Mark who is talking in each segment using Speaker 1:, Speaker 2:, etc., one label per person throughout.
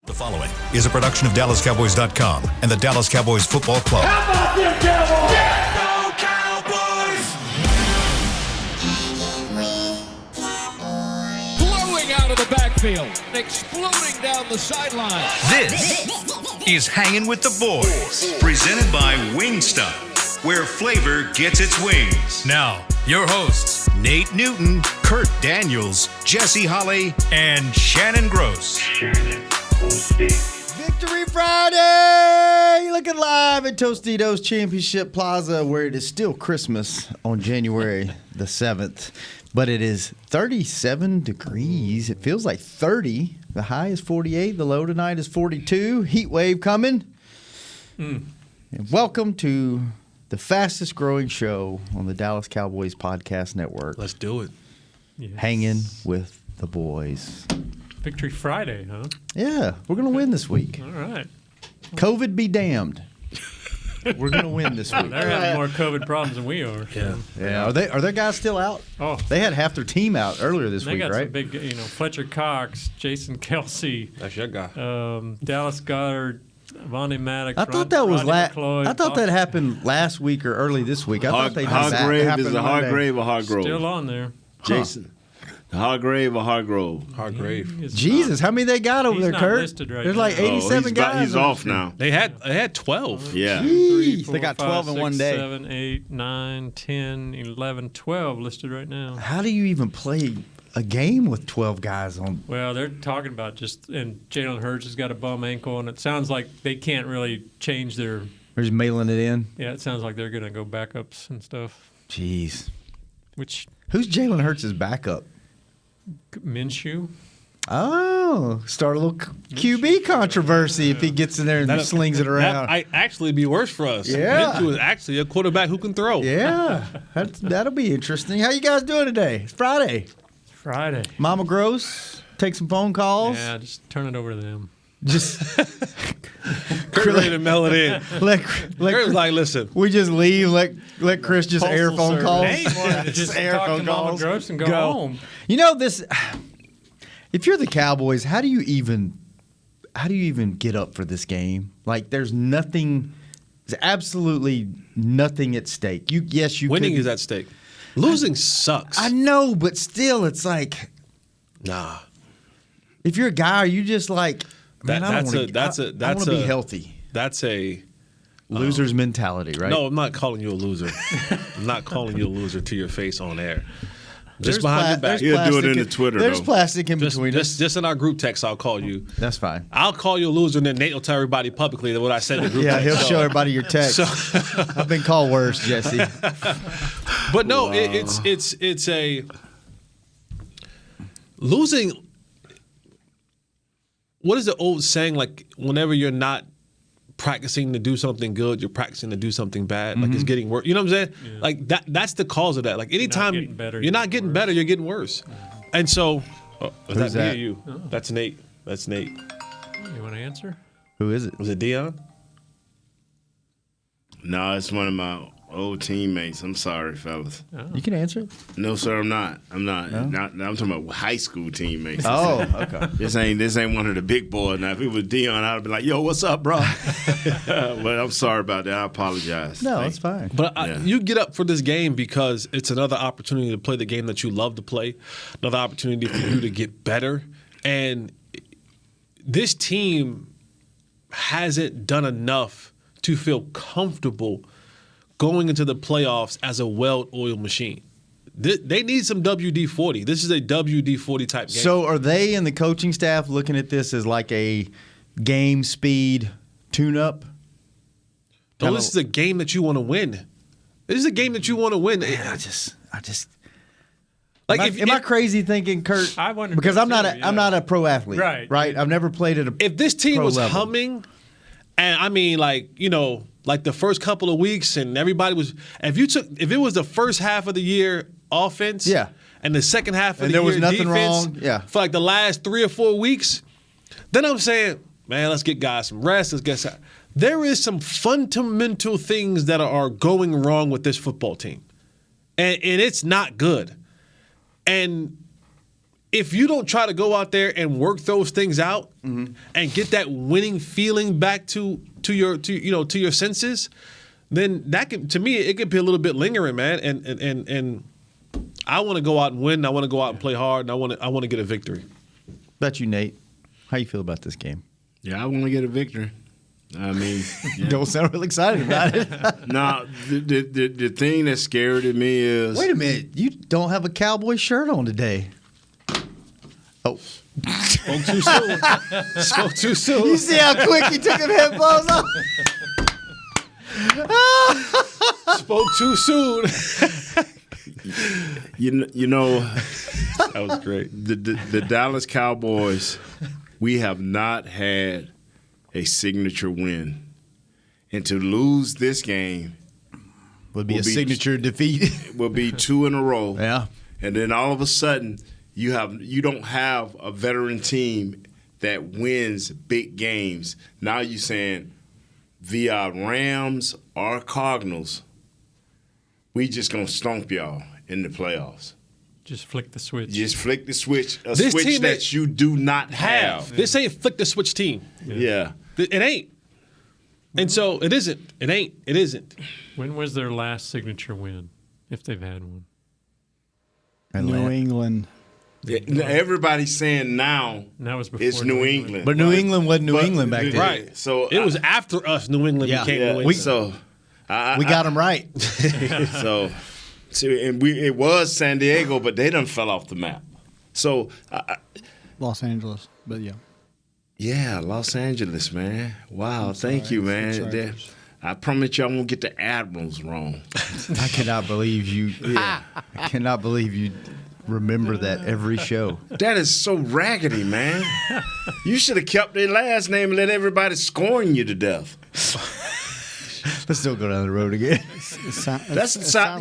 Speaker 1: The following is a production of DallasCowboys.com and the Dallas Cowboys Football Club.
Speaker 2: How about them Cowboys?
Speaker 3: Yeah, go Cowboys!
Speaker 4: Blowing out of the backfield, exploding down the sideline.
Speaker 1: This is Hangin' with the Boys, presented by Wingstop, where flavor gets its wings. Now, your hosts, Nate Newton, Kurt Daniels, Jesse Holley, and Shannon Gross.
Speaker 5: Victory Friday! Looking live at Tostitos Championship Plaza, where it is still Christmas on January the 7th. But it is 37 degrees. It feels like 30. The high is 48. The low tonight is 42. Heat wave coming. And welcome to the fastest growing show on the Dallas Cowboys Podcast Network.
Speaker 6: Let's do it.
Speaker 7: Yes.
Speaker 5: Hanging with the boys.
Speaker 7: Victory Friday, huh?
Speaker 5: Yeah, we're going to win this week.
Speaker 7: All right.
Speaker 5: COVID be damned. We're going to win this week.
Speaker 7: They're having more COVID problems than we are.
Speaker 6: Yeah.
Speaker 5: Yeah, are their guys still out?
Speaker 7: Oh,
Speaker 5: They had half their team out earlier this
Speaker 7: they
Speaker 5: week,
Speaker 7: got
Speaker 5: right?
Speaker 7: some big, Fletcher Cox, Jason Kelsey,
Speaker 6: That's your guy.
Speaker 7: Dallas Goddard, Vontae Maddox.
Speaker 5: I thought that was
Speaker 7: McCloy,
Speaker 5: I thought that happened last week or early this week. I thought they
Speaker 2: Hargrave is a Hargrave or Hargrove?
Speaker 7: Still on there.
Speaker 2: Jason. Hargrave or Hargrove?
Speaker 6: Hargrave.
Speaker 7: It's
Speaker 5: Jesus, how many they got over
Speaker 7: He's
Speaker 5: there,
Speaker 7: not
Speaker 5: Kurt?
Speaker 7: listed right
Speaker 5: There's
Speaker 7: now.
Speaker 5: like 87 guys.
Speaker 2: He's off now.
Speaker 6: They had 12.
Speaker 2: Yeah.
Speaker 5: Jeez,
Speaker 7: Four,
Speaker 5: they got 12
Speaker 7: five,
Speaker 5: in one
Speaker 7: six,
Speaker 5: day.
Speaker 7: 7, 8, 9, 10, 11, 12 listed right now.
Speaker 5: How do you even play a game with 12 guys on?
Speaker 7: Well, they're talking about and Jalen Hurts has got a bum ankle, and it sounds like they can't really change their.
Speaker 5: They're just mailing it in.
Speaker 7: Yeah, it sounds like they're going to go backups and stuff.
Speaker 5: Jeez.
Speaker 7: Which
Speaker 5: Who's Jalen Hurts' backup?
Speaker 7: Minshew?
Speaker 5: Oh, start a little QB controversy if he gets in there and slings it around.
Speaker 6: That might actually be worse for us.
Speaker 5: Yeah.
Speaker 6: Minshew is actually a quarterback who can throw.
Speaker 5: Yeah, that'll be interesting. How you guys doing today? It's Friday.
Speaker 7: Friday.
Speaker 5: Mama Gross, take some phone calls.
Speaker 7: Yeah, just turn it over to them.
Speaker 5: Just
Speaker 6: Kurt ready to mail it in.
Speaker 5: let
Speaker 6: Kurt's like, listen.
Speaker 5: we just leave. Let Chris just air
Speaker 7: Postal
Speaker 5: phone
Speaker 7: service.
Speaker 5: calls.
Speaker 7: Hey, wanted to just
Speaker 5: air
Speaker 7: talk
Speaker 5: phone
Speaker 7: to Mama
Speaker 5: calls.
Speaker 7: Gross and go home.
Speaker 5: You know this. If you're the Cowboys, how do you even get up for this game? Like, there's nothing. There's absolutely nothing at stake. You
Speaker 6: Winning
Speaker 5: could,
Speaker 6: is at stake. Losing sucks.
Speaker 5: I know, but still, it's like,
Speaker 6: Nah.
Speaker 5: if you're a guy, are you just like, man, I want to be healthy.
Speaker 6: That's a
Speaker 5: Loser's mentality, right?
Speaker 6: No, I'm not calling you a loser. I'm not calling you a loser to your face on air.
Speaker 5: There's
Speaker 6: Just behind your back.
Speaker 2: He'll do it in the Twitter,
Speaker 5: There's
Speaker 2: though.
Speaker 5: plastic in between us.
Speaker 6: Just in our group text, I'll call you.
Speaker 5: That's fine.
Speaker 6: I'll call you a loser, and then Nate will tell everybody publicly that what I said in the group
Speaker 5: Yeah,
Speaker 6: text.
Speaker 5: he'll
Speaker 6: So-
Speaker 5: show everybody your text. I've been called worse, Jesse.
Speaker 6: But no, it's a losing. What is the old saying? Like, whenever you're not practicing to do something good, you're practicing to do something bad. Like, it's getting worse. You know what I'm saying?
Speaker 7: Yeah.
Speaker 6: Like that's the cause of that. Like, anytime
Speaker 7: getting better,
Speaker 6: you're not getting better, you're getting worse. And so, is
Speaker 5: Who's
Speaker 6: that me
Speaker 5: that?
Speaker 6: or you?
Speaker 7: Oh.
Speaker 6: That's Nate. That's Nate.
Speaker 7: You want to answer?
Speaker 5: Who is it?
Speaker 6: Was it Dion?
Speaker 2: No, it's one of my old teammates. I'm sorry, fellas.
Speaker 5: You can answer it.
Speaker 2: No, sir, I'm not. I'm not.
Speaker 5: No?
Speaker 2: I'm talking about high school teammates.
Speaker 5: Oh, okay.
Speaker 2: This ain't one of the big boys. Now, if it was Dion, I'd be like, yo, what's up, bro? But I'm sorry about that. I apologize.
Speaker 5: No,
Speaker 2: Thank
Speaker 5: it's fine.
Speaker 6: But
Speaker 2: Yeah.
Speaker 6: you get up for this game because it's another opportunity to play the game that you love to play, another opportunity for you to get better. And this team hasn't done enough to feel comfortable going into the playoffs as a well-oiled machine. They need some WD-40. This is a WD-40 type game.
Speaker 5: So are they and the coaching staff looking at this as like a game speed tune-up?
Speaker 6: No, this is a game that you want to win. This is a game that you want to win.
Speaker 5: Man, I just.
Speaker 6: Like,
Speaker 5: Am I crazy thinking, Kurt?
Speaker 7: I wonder
Speaker 5: because
Speaker 7: too,
Speaker 5: I'm not
Speaker 7: yeah.
Speaker 5: a pro athlete,
Speaker 7: Right.
Speaker 5: I've never played at a.
Speaker 6: if this team
Speaker 5: pro
Speaker 6: was
Speaker 5: level.
Speaker 6: humming, and I mean, like, like the first couple of weeks, and everybody was, if it was the first half of the year offense,
Speaker 5: Yeah.
Speaker 6: and the second half of
Speaker 5: And
Speaker 6: the
Speaker 5: there
Speaker 6: year
Speaker 5: was nothing
Speaker 6: defense,
Speaker 5: wrong, yeah.
Speaker 6: for like the last 3 or 4 weeks, then I'm saying, man, let's get guys some rest. Let's get some. There is some fundamental things that are going wrong with this football team, and it's not good. And if you don't try to go out there and work those things out and get that winning feeling back to your senses, then that can, to me, it could be a little bit lingering, man. And I want to go out and win. I want to go out and play hard, and I want to get a victory.
Speaker 5: About you, Nate. How you feel about this game?
Speaker 2: Yeah, I want to get a victory. I mean,
Speaker 5: You don't sound real excited about it.
Speaker 2: no, the thing that's scary to me is
Speaker 5: Wait a minute. You don't have a Cowboy shirt on today. Oh.
Speaker 6: Spoke too soon. Spoke too soon.
Speaker 5: You see how quick he took his headphones off?
Speaker 6: Spoke too soon.
Speaker 2: you know
Speaker 6: That was great.
Speaker 2: the Dallas Cowboys. We have not had a signature win, and to lose this game
Speaker 5: Would be a signature defeat.
Speaker 2: will be 2 in a row.
Speaker 5: Yeah.
Speaker 2: And then all of a sudden, you don't have a veteran team that wins big games. Now you're saying via Rams or Cardinals, we just gonna stomp y'all in the playoffs.
Speaker 7: Just flick the switch.
Speaker 2: Just flick the switch, a
Speaker 6: This
Speaker 2: switch
Speaker 6: team
Speaker 2: that you do not have.
Speaker 6: This ain't flick the switch team.
Speaker 2: Yeah.
Speaker 6: It ain't. And so it isn't. It ain't. It isn't.
Speaker 7: When was their last signature win, if they've had one?
Speaker 8: New England.
Speaker 2: Everybody's saying now
Speaker 7: And that was before
Speaker 2: it's New England.
Speaker 5: But New England wasn't New England back then.
Speaker 6: Right.
Speaker 2: So
Speaker 6: It was after us, New England
Speaker 5: Yeah.
Speaker 6: became
Speaker 2: yeah,
Speaker 6: New England.
Speaker 2: so
Speaker 5: We got them right.
Speaker 2: so and it was San Diego, but they done fell off the map. So
Speaker 8: Los Angeles. But yeah.
Speaker 2: yeah, Los Angeles, man. Wow, thank you, man.
Speaker 8: That's right.
Speaker 2: I promise you I won't get the Admirals wrong.
Speaker 5: I cannot believe you. I cannot believe you remember that every show.
Speaker 2: That is so raggedy, man. You should have kept their last name and let everybody scorn you to death.
Speaker 5: Let's still go down the road again.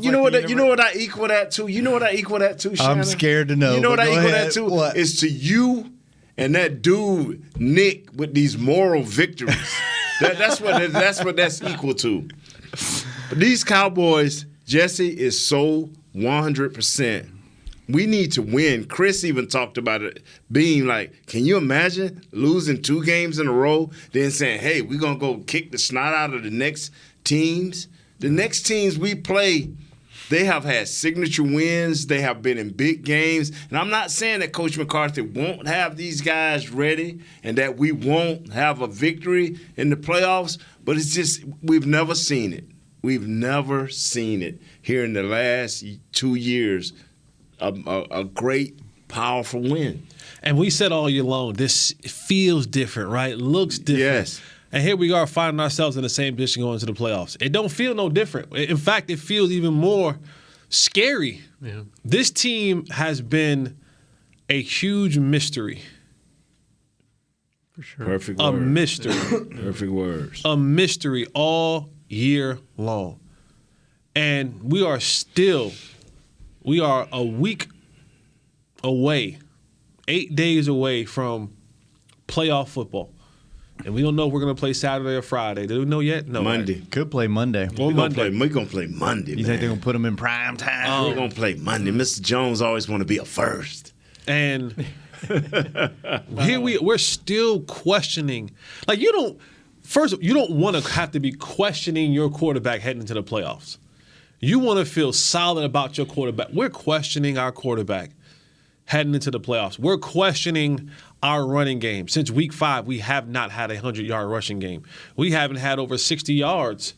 Speaker 2: You know what I equal that to? You know what I equal that to, Shannon?
Speaker 5: I'm scared to know.
Speaker 2: You know what
Speaker 5: but
Speaker 2: I
Speaker 5: go
Speaker 2: equal
Speaker 5: ahead.
Speaker 2: that to?
Speaker 5: What?
Speaker 2: It's to you and that dude Nick with these moral victories. That's what that's equal to. But these Cowboys, Jesse, is so 100%. We need to win. Chris even talked about it being like, can you imagine losing 2 games in a row, then saying, hey, we're going to go kick the snot out of the next teams? The next teams we play, they have had signature wins. They have been in big games. And I'm not saying that Coach McCarthy won't have these guys ready and that we won't have a victory in the playoffs, but it's just we've never seen it. We've never seen it here in the last 2 years. A great, powerful win.
Speaker 6: And we said all year long, this feels different, right? Looks different.
Speaker 2: Yes.
Speaker 6: And here we are finding ourselves in the same position going to the playoffs. It don't feel no different. In fact, it feels even more scary.
Speaker 7: Yeah.
Speaker 6: This team has been a huge mystery.
Speaker 7: For sure.
Speaker 2: Perfect
Speaker 6: A
Speaker 2: words.
Speaker 6: mystery.
Speaker 2: Perfect words.
Speaker 6: A mystery all year long. And we are a week away, 8 days away from playoff football. And we don't know if we're going to play Saturday or Friday. Do we know yet? No.
Speaker 2: Monday.
Speaker 5: Could play Monday.
Speaker 2: We're going to play Monday,
Speaker 5: You think they're going to put them in prime time?
Speaker 2: We're going to play Monday. Mr. Jones always want to be a first.
Speaker 6: And here we're still questioning. Like, you don't want to have to be questioning your quarterback heading into the playoffs. You want to feel solid about your quarterback. We're questioning our quarterback heading into the playoffs. We're questioning our running game. Since week 5, we have not had a 100-yard rushing game. We haven't had over 60 yards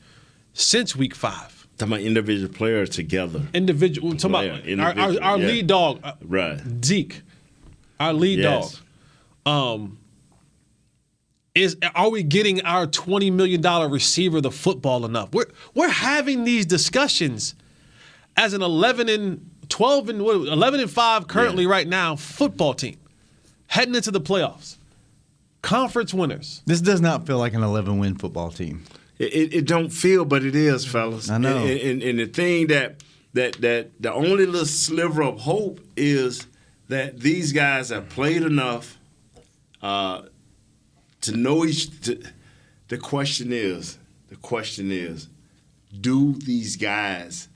Speaker 6: since week 5.
Speaker 2: Talking about individual players together.
Speaker 6: Our lead dog,
Speaker 2: Right.
Speaker 6: Zeke, our lead
Speaker 2: Yes.
Speaker 6: dog. Are we getting our $20 million receiver the football enough? We're having these discussions as an 11-5 currently right now football team heading into the playoffs, conference winners.
Speaker 5: This does not feel like an 11-win football team.
Speaker 2: It don't feel, but it is, fellas.
Speaker 5: I know.
Speaker 2: And the thing that the only little sliver of hope is that these guys have played enough to know the question is, do these guys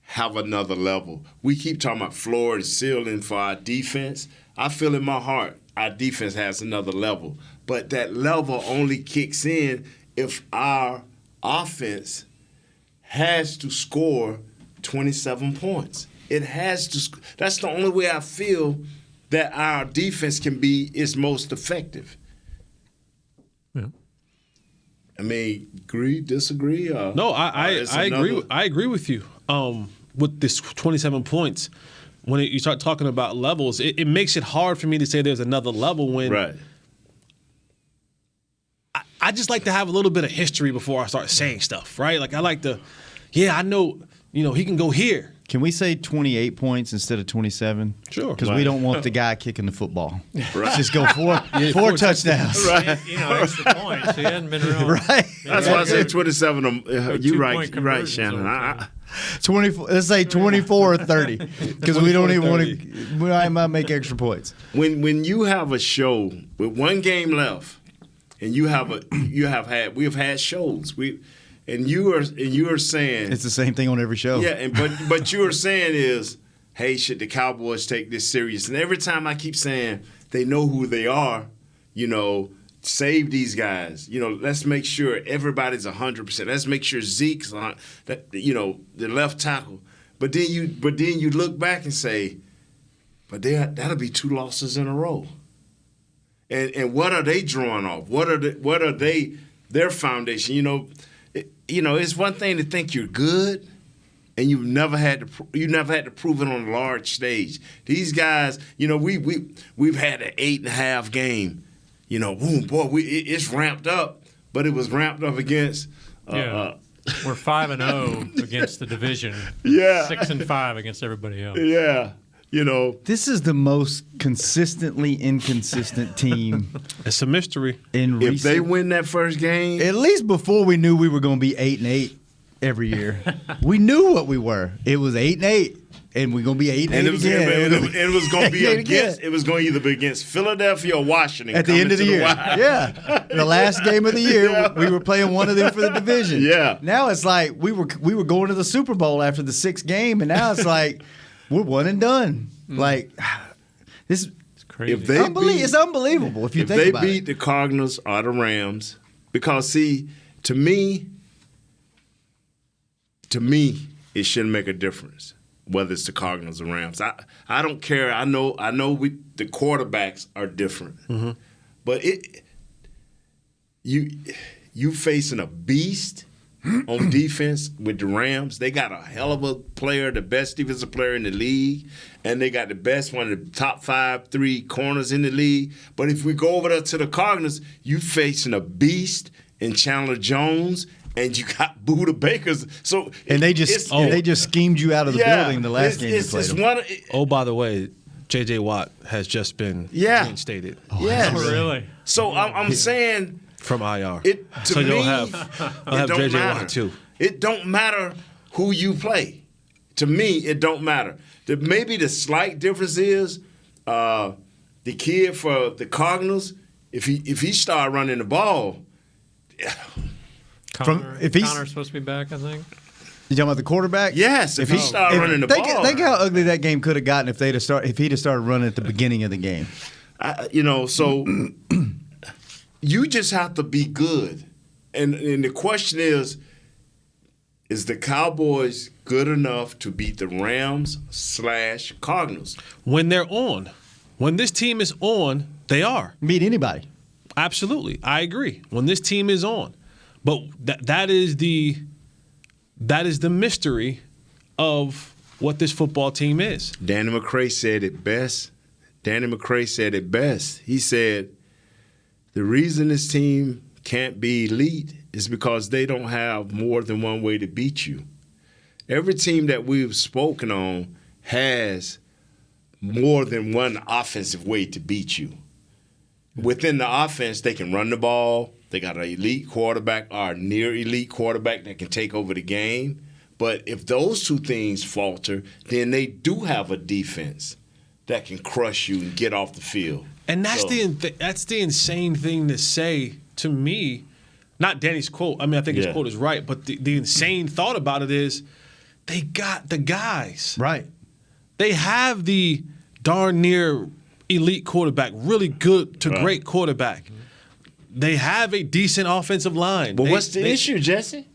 Speaker 2: have another level? We keep talking about floor and ceiling for our defense, I feel in my heart our defense has another level. But that level only kicks in if our offense has to score 27 points. It has to. That's the only way I feel that our defense can be its most effective.
Speaker 7: Yeah.
Speaker 2: I mean, agree, disagree?
Speaker 6: No, I agree. I agree with you. With this 27 points, when you start talking about levels, it makes it hard for me to say there's another level when.
Speaker 2: Right.
Speaker 6: I just like to have a little bit of history before I start saying stuff, right? Like I like to, I know, he can go here.
Speaker 5: Can we say 28 points instead of 27?
Speaker 6: Sure.
Speaker 5: Because we don't want the guy kicking the football.
Speaker 2: Right.
Speaker 5: Just go four touchdowns.
Speaker 2: Right.
Speaker 7: Extra points. He hadn't been real.
Speaker 5: Right.
Speaker 2: That's why I say 27. You're right.
Speaker 7: 2-point
Speaker 2: You're right,
Speaker 7: conversions
Speaker 2: Shannon.
Speaker 7: over time.
Speaker 5: 24. Let's say 24 or 30, because we don't even want to. We might make extra points.
Speaker 2: When you have a show with one game left, and we have had shows. You are saying
Speaker 5: It's the same thing on every show.
Speaker 2: yeah, and but you are saying is, hey, should the Cowboys take this serious? And every time I keep saying they know who they are, save these guys. Let's make sure everybody's 100%. Let's make sure Zeke's the left tackle. But then you look back and say, but that'll be 2 losses in a row. And what are they drawing off? What are their foundation? It's one thing to think you're good, and you've never had to prove it on a large stage. These guys, we've had an 8.5 game. It's ramped up, but it was ramped up against.
Speaker 7: We're 5-0 against the division.
Speaker 2: Yeah.
Speaker 7: 6-5 against everybody else.
Speaker 2: Yeah.
Speaker 5: This is the most consistently inconsistent team
Speaker 6: It's a mystery.
Speaker 5: in
Speaker 2: If
Speaker 5: recent.
Speaker 2: they win that first game,
Speaker 5: At least before we knew we were going to be 8-8 every year, we knew what we were. It was 8-8, and we're going to be 8-8
Speaker 2: and it was going to be
Speaker 5: 8-8
Speaker 2: against. It was going to either be against Philadelphia or Washington
Speaker 5: at the end of the year.
Speaker 2: wire.
Speaker 5: Yeah, the last game of the year, we were playing one of them for the division.
Speaker 2: Yeah.
Speaker 5: Now it's like we were going to the Super Bowl after the 6th game, and now it's like we're one and done. Like this.
Speaker 7: It's crazy.
Speaker 2: If they
Speaker 5: It's unbelievable if you think about it.
Speaker 2: If they beat the Cardinals or the Rams, because see, to me, it shouldn't make a difference whether it's the Cardinals or Rams. I don't care. I know the quarterbacks are different, but you facing a beast on defense with the Rams. They got a hell of a player, the best defensive player in the league, and they got the best, one of the top 3 corners in the league. But if we go over there to the Cardinals, you facing a beast in Chandler Jones, and you got Buda Bakers. So
Speaker 5: They just schemed you out of the building the last game you played them.
Speaker 6: By the way, J.J. Watt has just been reinstated
Speaker 2: Yes.
Speaker 7: Oh, really?
Speaker 2: So I'm saying
Speaker 6: from IR.
Speaker 2: to me,
Speaker 6: you'll have
Speaker 2: don't
Speaker 6: J.J.
Speaker 2: matter.
Speaker 6: Watt too.
Speaker 2: It don't matter who you play. To me, it don't matter. Maybe the slight difference is the kid for the Cardinals. If he start running the ball,
Speaker 7: Connor's supposed to be back, I think.
Speaker 5: You talking about the quarterback?
Speaker 2: yes, if he start running the ball,
Speaker 5: Think how ugly that game could have gotten if he'd have started running at the beginning of the game.
Speaker 2: So you just have to be good. And the question is the Cowboys good enough to beat the Rams/Cardinals?
Speaker 6: When they're on. When this team is on, they are.
Speaker 5: Beat anybody.
Speaker 6: Absolutely. I agree. When this team is on. But that is the mystery of what this football team is.
Speaker 2: Danny McCray said it best. He said, the reason this team can't be elite is because they don't have more than one way to beat you. Every team that we've spoken on has more than one offensive way to beat you. Within the offense, they can run the ball. They got an elite quarterback or a near elite quarterback that can take over the game. But if those two things falter, then they do have a defense that can crush you and get off the field.
Speaker 6: And that's the insane thing to say to me. Not Danny's quote. I mean, I think his quote is right. But the insane thought about it is they got the guys.
Speaker 5: Right.
Speaker 6: They have the darn near elite quarterback, really good to great quarterback. They have a decent offensive line.
Speaker 2: But what's the issue, Jesse?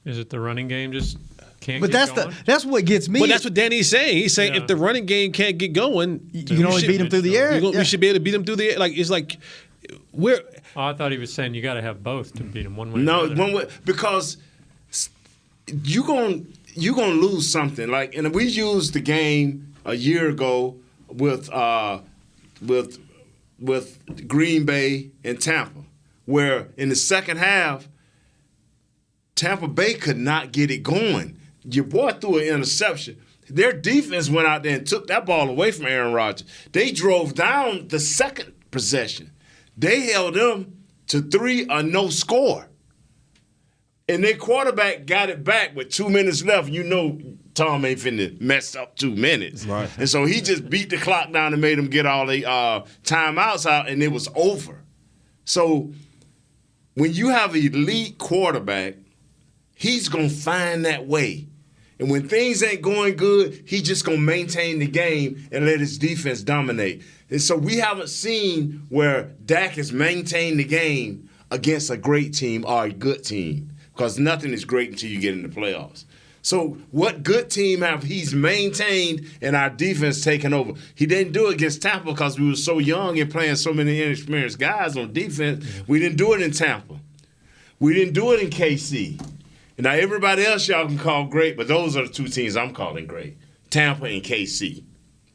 Speaker 7: Is it the running game just can't
Speaker 5: But
Speaker 7: get going?
Speaker 5: that's what gets me.
Speaker 6: But that's what Danny's saying. He's saying if the running game can't get going,
Speaker 5: you can only beat them through the air.
Speaker 6: we should be able to beat them through the air. Like it's like we're.
Speaker 7: Oh, I thought he was saying you got to have both to beat them one way.
Speaker 2: No,
Speaker 7: or the other.
Speaker 2: one way, because you're gonna lose something. Like, and we used the game a year ago with Green Bay and Tampa, where in the second half, Tampa Bay could not get it going. Your boy threw an interception. Their defense went out there and took that ball away from Aaron Rodgers. They drove down the second possession. They held them to 3 or no score. And their quarterback got it back with 2 minutes left. You know Tom ain't finna mess up 2 minutes.
Speaker 6: Right.
Speaker 2: And so he just beat the clock down and made them get all the timeouts out, and it was over. So when you have an elite quarterback, he's going to find that way. And when things ain't going good, he's just going to maintain the game and let his defense dominate. And so we haven't seen where Dak has maintained the game against a great team or a good team, because nothing is great until you get in the playoffs. So what good team have he's maintained and our defense taken over? He didn't do it against Tampa because we were so young and playing so many inexperienced guys on defense. We didn't do it in Tampa. We didn't do it in KC. And now everybody else y'all can call great, but those are the two teams I'm calling great, Tampa and KC.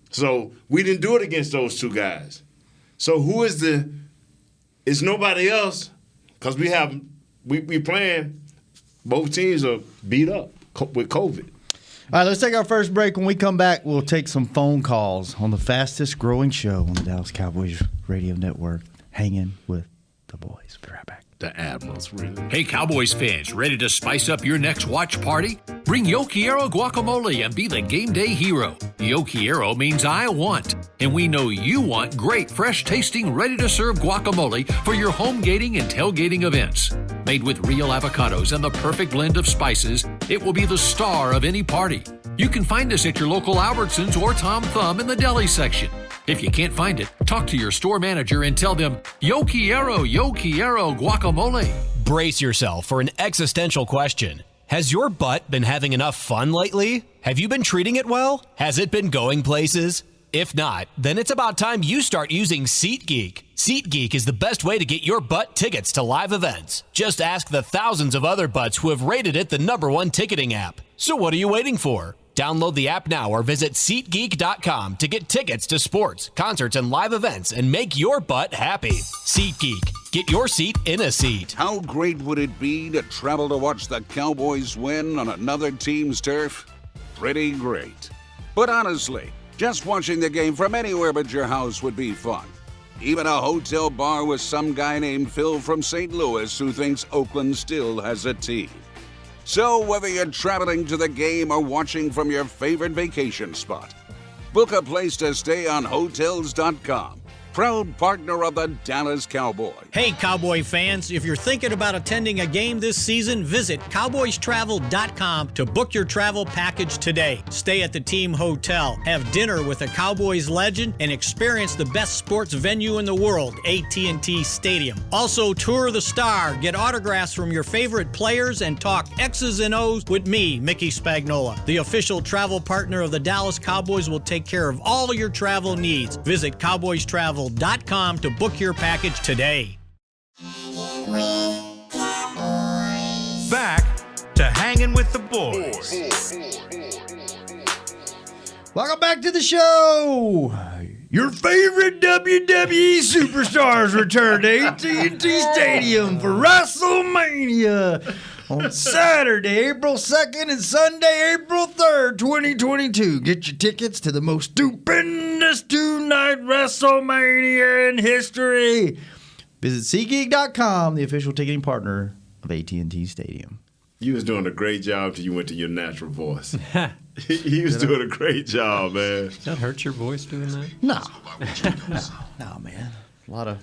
Speaker 2: So we didn't do it against those two guys. So who is it's nobody else, because we playing, both teams are beat up with COVID.
Speaker 5: All right, let's take our first break. When we come back, we'll take some phone calls on the fastest growing show on the Dallas Cowboys Radio Network, Hanging with the Boys. Be right back.
Speaker 2: The Admirals, really.
Speaker 9: Hey, Cowboys fans, ready to spice up your next watch party? Bring Yo Quiero guacamole and be the game day hero. Yo Quiero means I want, and we know you want great, fresh-tasting, ready-to-serve guacamole for your home gating and tailgating events. Made with real avocados and the perfect blend of spices, it will be the star of any party. You can find us at your local Albertsons or Tom Thumb in the deli section. If you can't find it, talk to your store manager and tell them, Yo Quiero guacamole.
Speaker 10: Brace yourself for an existential question. Has your butt been having enough fun lately? Have you been treating it well? Has it been going places? If not, then it's about time you start using SeatGeek. SeatGeek is the best way to get your butt tickets to live events. Just ask the thousands of other butts who have rated it the #1 ticketing app. So what are you waiting for? Download the app now or visit SeatGeek.com to get tickets to sports, concerts, and live events and make your butt happy. SeatGeek. Get your seat in a seat.
Speaker 11: How great would it be to travel to watch the Cowboys win on another team's turf? Pretty great. But honestly, just watching the game from anywhere but your house would be fun. Even a hotel bar with some guy named Phil from St. Louis who thinks Oakland still has a team. So whether you're traveling to the game or watching from your favorite vacation spot, book a place to stay on Hotels.com. Proud partner of the Dallas Cowboys.
Speaker 12: Hey, Cowboy fans, if you're thinking about attending a game this season, visit CowboysTravel.com to book your travel package today. Stay at the team hotel, have dinner with a Cowboys legend, and experience the best sports venue in the world, AT&T Stadium. Also, tour the Star, get autographs from your favorite players, and talk X's and O's with me, Mickey Spagnola. The official travel partner of the Dallas Cowboys will take care of all your travel needs. Visit CowboysTravel.com to book your package today.
Speaker 1: Back to Hanging with the Boys.
Speaker 5: Welcome back to the show. Your favorite WWE superstars return to AT&T Stadium for WrestleMania on Saturday, April 2nd and Sunday, April 3rd, 2022. Get your tickets to the most stupendous two-night WrestleMania in history. Visit SeatGeek.com, the official ticketing partner of AT&T Stadium.
Speaker 2: You was doing a great job till you went to your natural voice. He was doing a great job, man.
Speaker 7: Does that hurt your voice doing that?
Speaker 5: No, man. A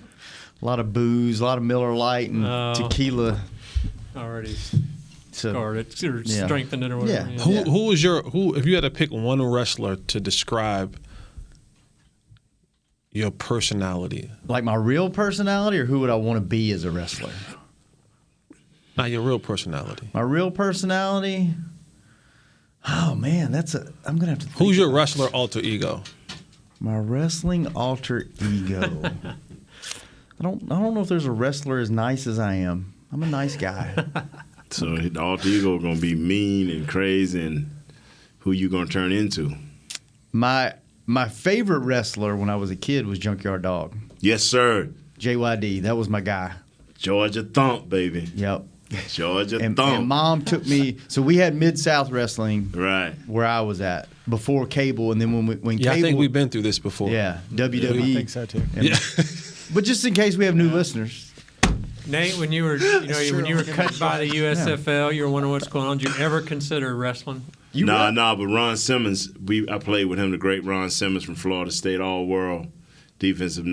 Speaker 5: lot of booze, a lot of Miller Lite and tequila.
Speaker 7: Already scarred it or strengthened it or whatever.
Speaker 5: Yeah.
Speaker 6: Who is if you had to pick one wrestler to describe Your personality.
Speaker 5: Like my real personality, or who would I want to be as a wrestler?
Speaker 6: Not your real personality.
Speaker 5: My real personality? Oh man, I'm gonna have to think.
Speaker 6: Who's your wrestler alter ego?
Speaker 5: My wrestling alter ego. I don't know if there's a wrestler as nice as I am. I'm a nice guy.
Speaker 2: So the alter ego gonna be mean and crazy, and who you gonna turn into?
Speaker 5: My favorite wrestler when I was a kid was Junkyard Dog.
Speaker 2: Yes, sir.
Speaker 5: JYD, that was my guy.
Speaker 2: Georgia Thump, baby.
Speaker 5: Yep.
Speaker 2: Georgia
Speaker 5: And
Speaker 2: Thump.
Speaker 5: Mom took me. So we had Mid-South Wrestling,
Speaker 2: right,
Speaker 5: where I was at before cable, and then when
Speaker 6: Yeah,
Speaker 5: cable,
Speaker 6: I think we've been through this before.
Speaker 5: yeah, WWE.
Speaker 8: I think so too.
Speaker 6: Yeah.
Speaker 5: But just in case we have new listeners,
Speaker 7: Nate, when you were when you were cut by the USFL, you were wondering what's going on. Did you ever consider wrestling?
Speaker 2: Nah, but Ron Simmons, I played with him, the great Ron Simmons from Florida State, all-world defensive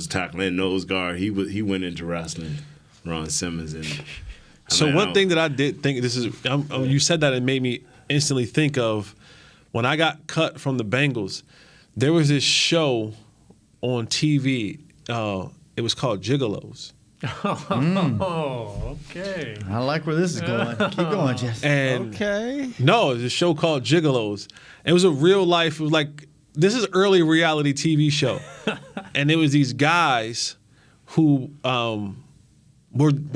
Speaker 2: tackle and nose guard. He went into wrestling, Ron Simmons. And
Speaker 6: one thing that I did think, you said that, it made me instantly think of when I got cut from the Bengals. There was this show on TV. It was called Gigolos.
Speaker 7: Oh, okay.
Speaker 5: I like where this is going. Keep going, Jesse.
Speaker 6: And
Speaker 8: Okay.
Speaker 6: no, it was a show called Gigolos. It was a real life. It was like, this is early reality TV show, and it was these guys who were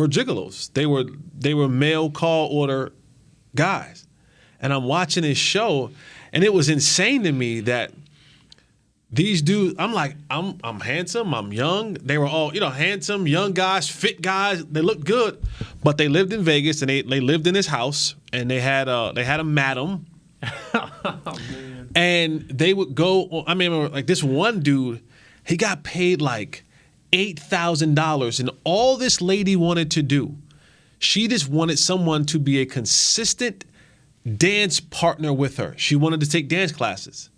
Speaker 6: gigolos. They were male call order guys, and I'm watching this show, and it was insane to me that these dudes, I'm like, I'm handsome, I'm young. They were all, handsome, young guys, fit guys. They looked good, but they lived in Vegas, and they lived in this house, and they had a madam.
Speaker 7: Oh, man.
Speaker 6: And they would go. I mean, like this one dude, he got paid like $8,000, and all this lady wanted to do, she just wanted someone to be a consistent dance partner with her. She wanted to take dance classes.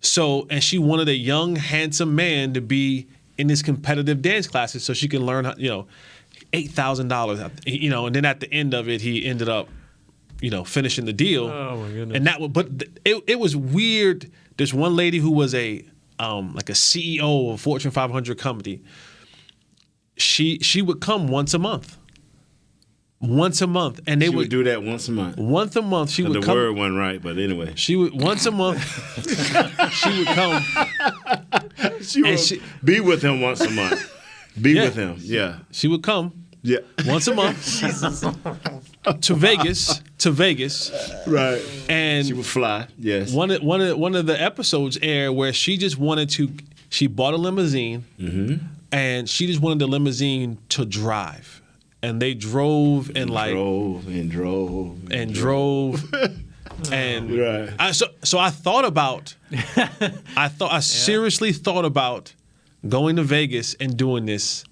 Speaker 6: So, and she wanted a young, handsome man to be in this competitive dance classes so she can learn, $8,000, and then at the end of it, he ended up, finishing the deal.
Speaker 7: Oh my goodness!
Speaker 6: And it was weird. There's one lady who was a CEO of a Fortune 500 company. She would come once a month. And they
Speaker 2: would do that once a month.
Speaker 6: Once a month, she would come.
Speaker 2: The word wasn't right, but anyway.
Speaker 6: She would once a month. She would come.
Speaker 2: She would be with him once a month. With him, yeah.
Speaker 6: She would come.
Speaker 2: Yeah.
Speaker 6: Once a month. to Vegas.
Speaker 2: Right.
Speaker 6: And
Speaker 2: she would fly. Yes.
Speaker 6: One of the episodes aired where she just wanted to. She bought a limousine, and she just wanted the limousine to drive. And they drove and
Speaker 2: drove.
Speaker 6: And
Speaker 2: right.
Speaker 6: So I thought about. I seriously thought about going to Vegas and doing this.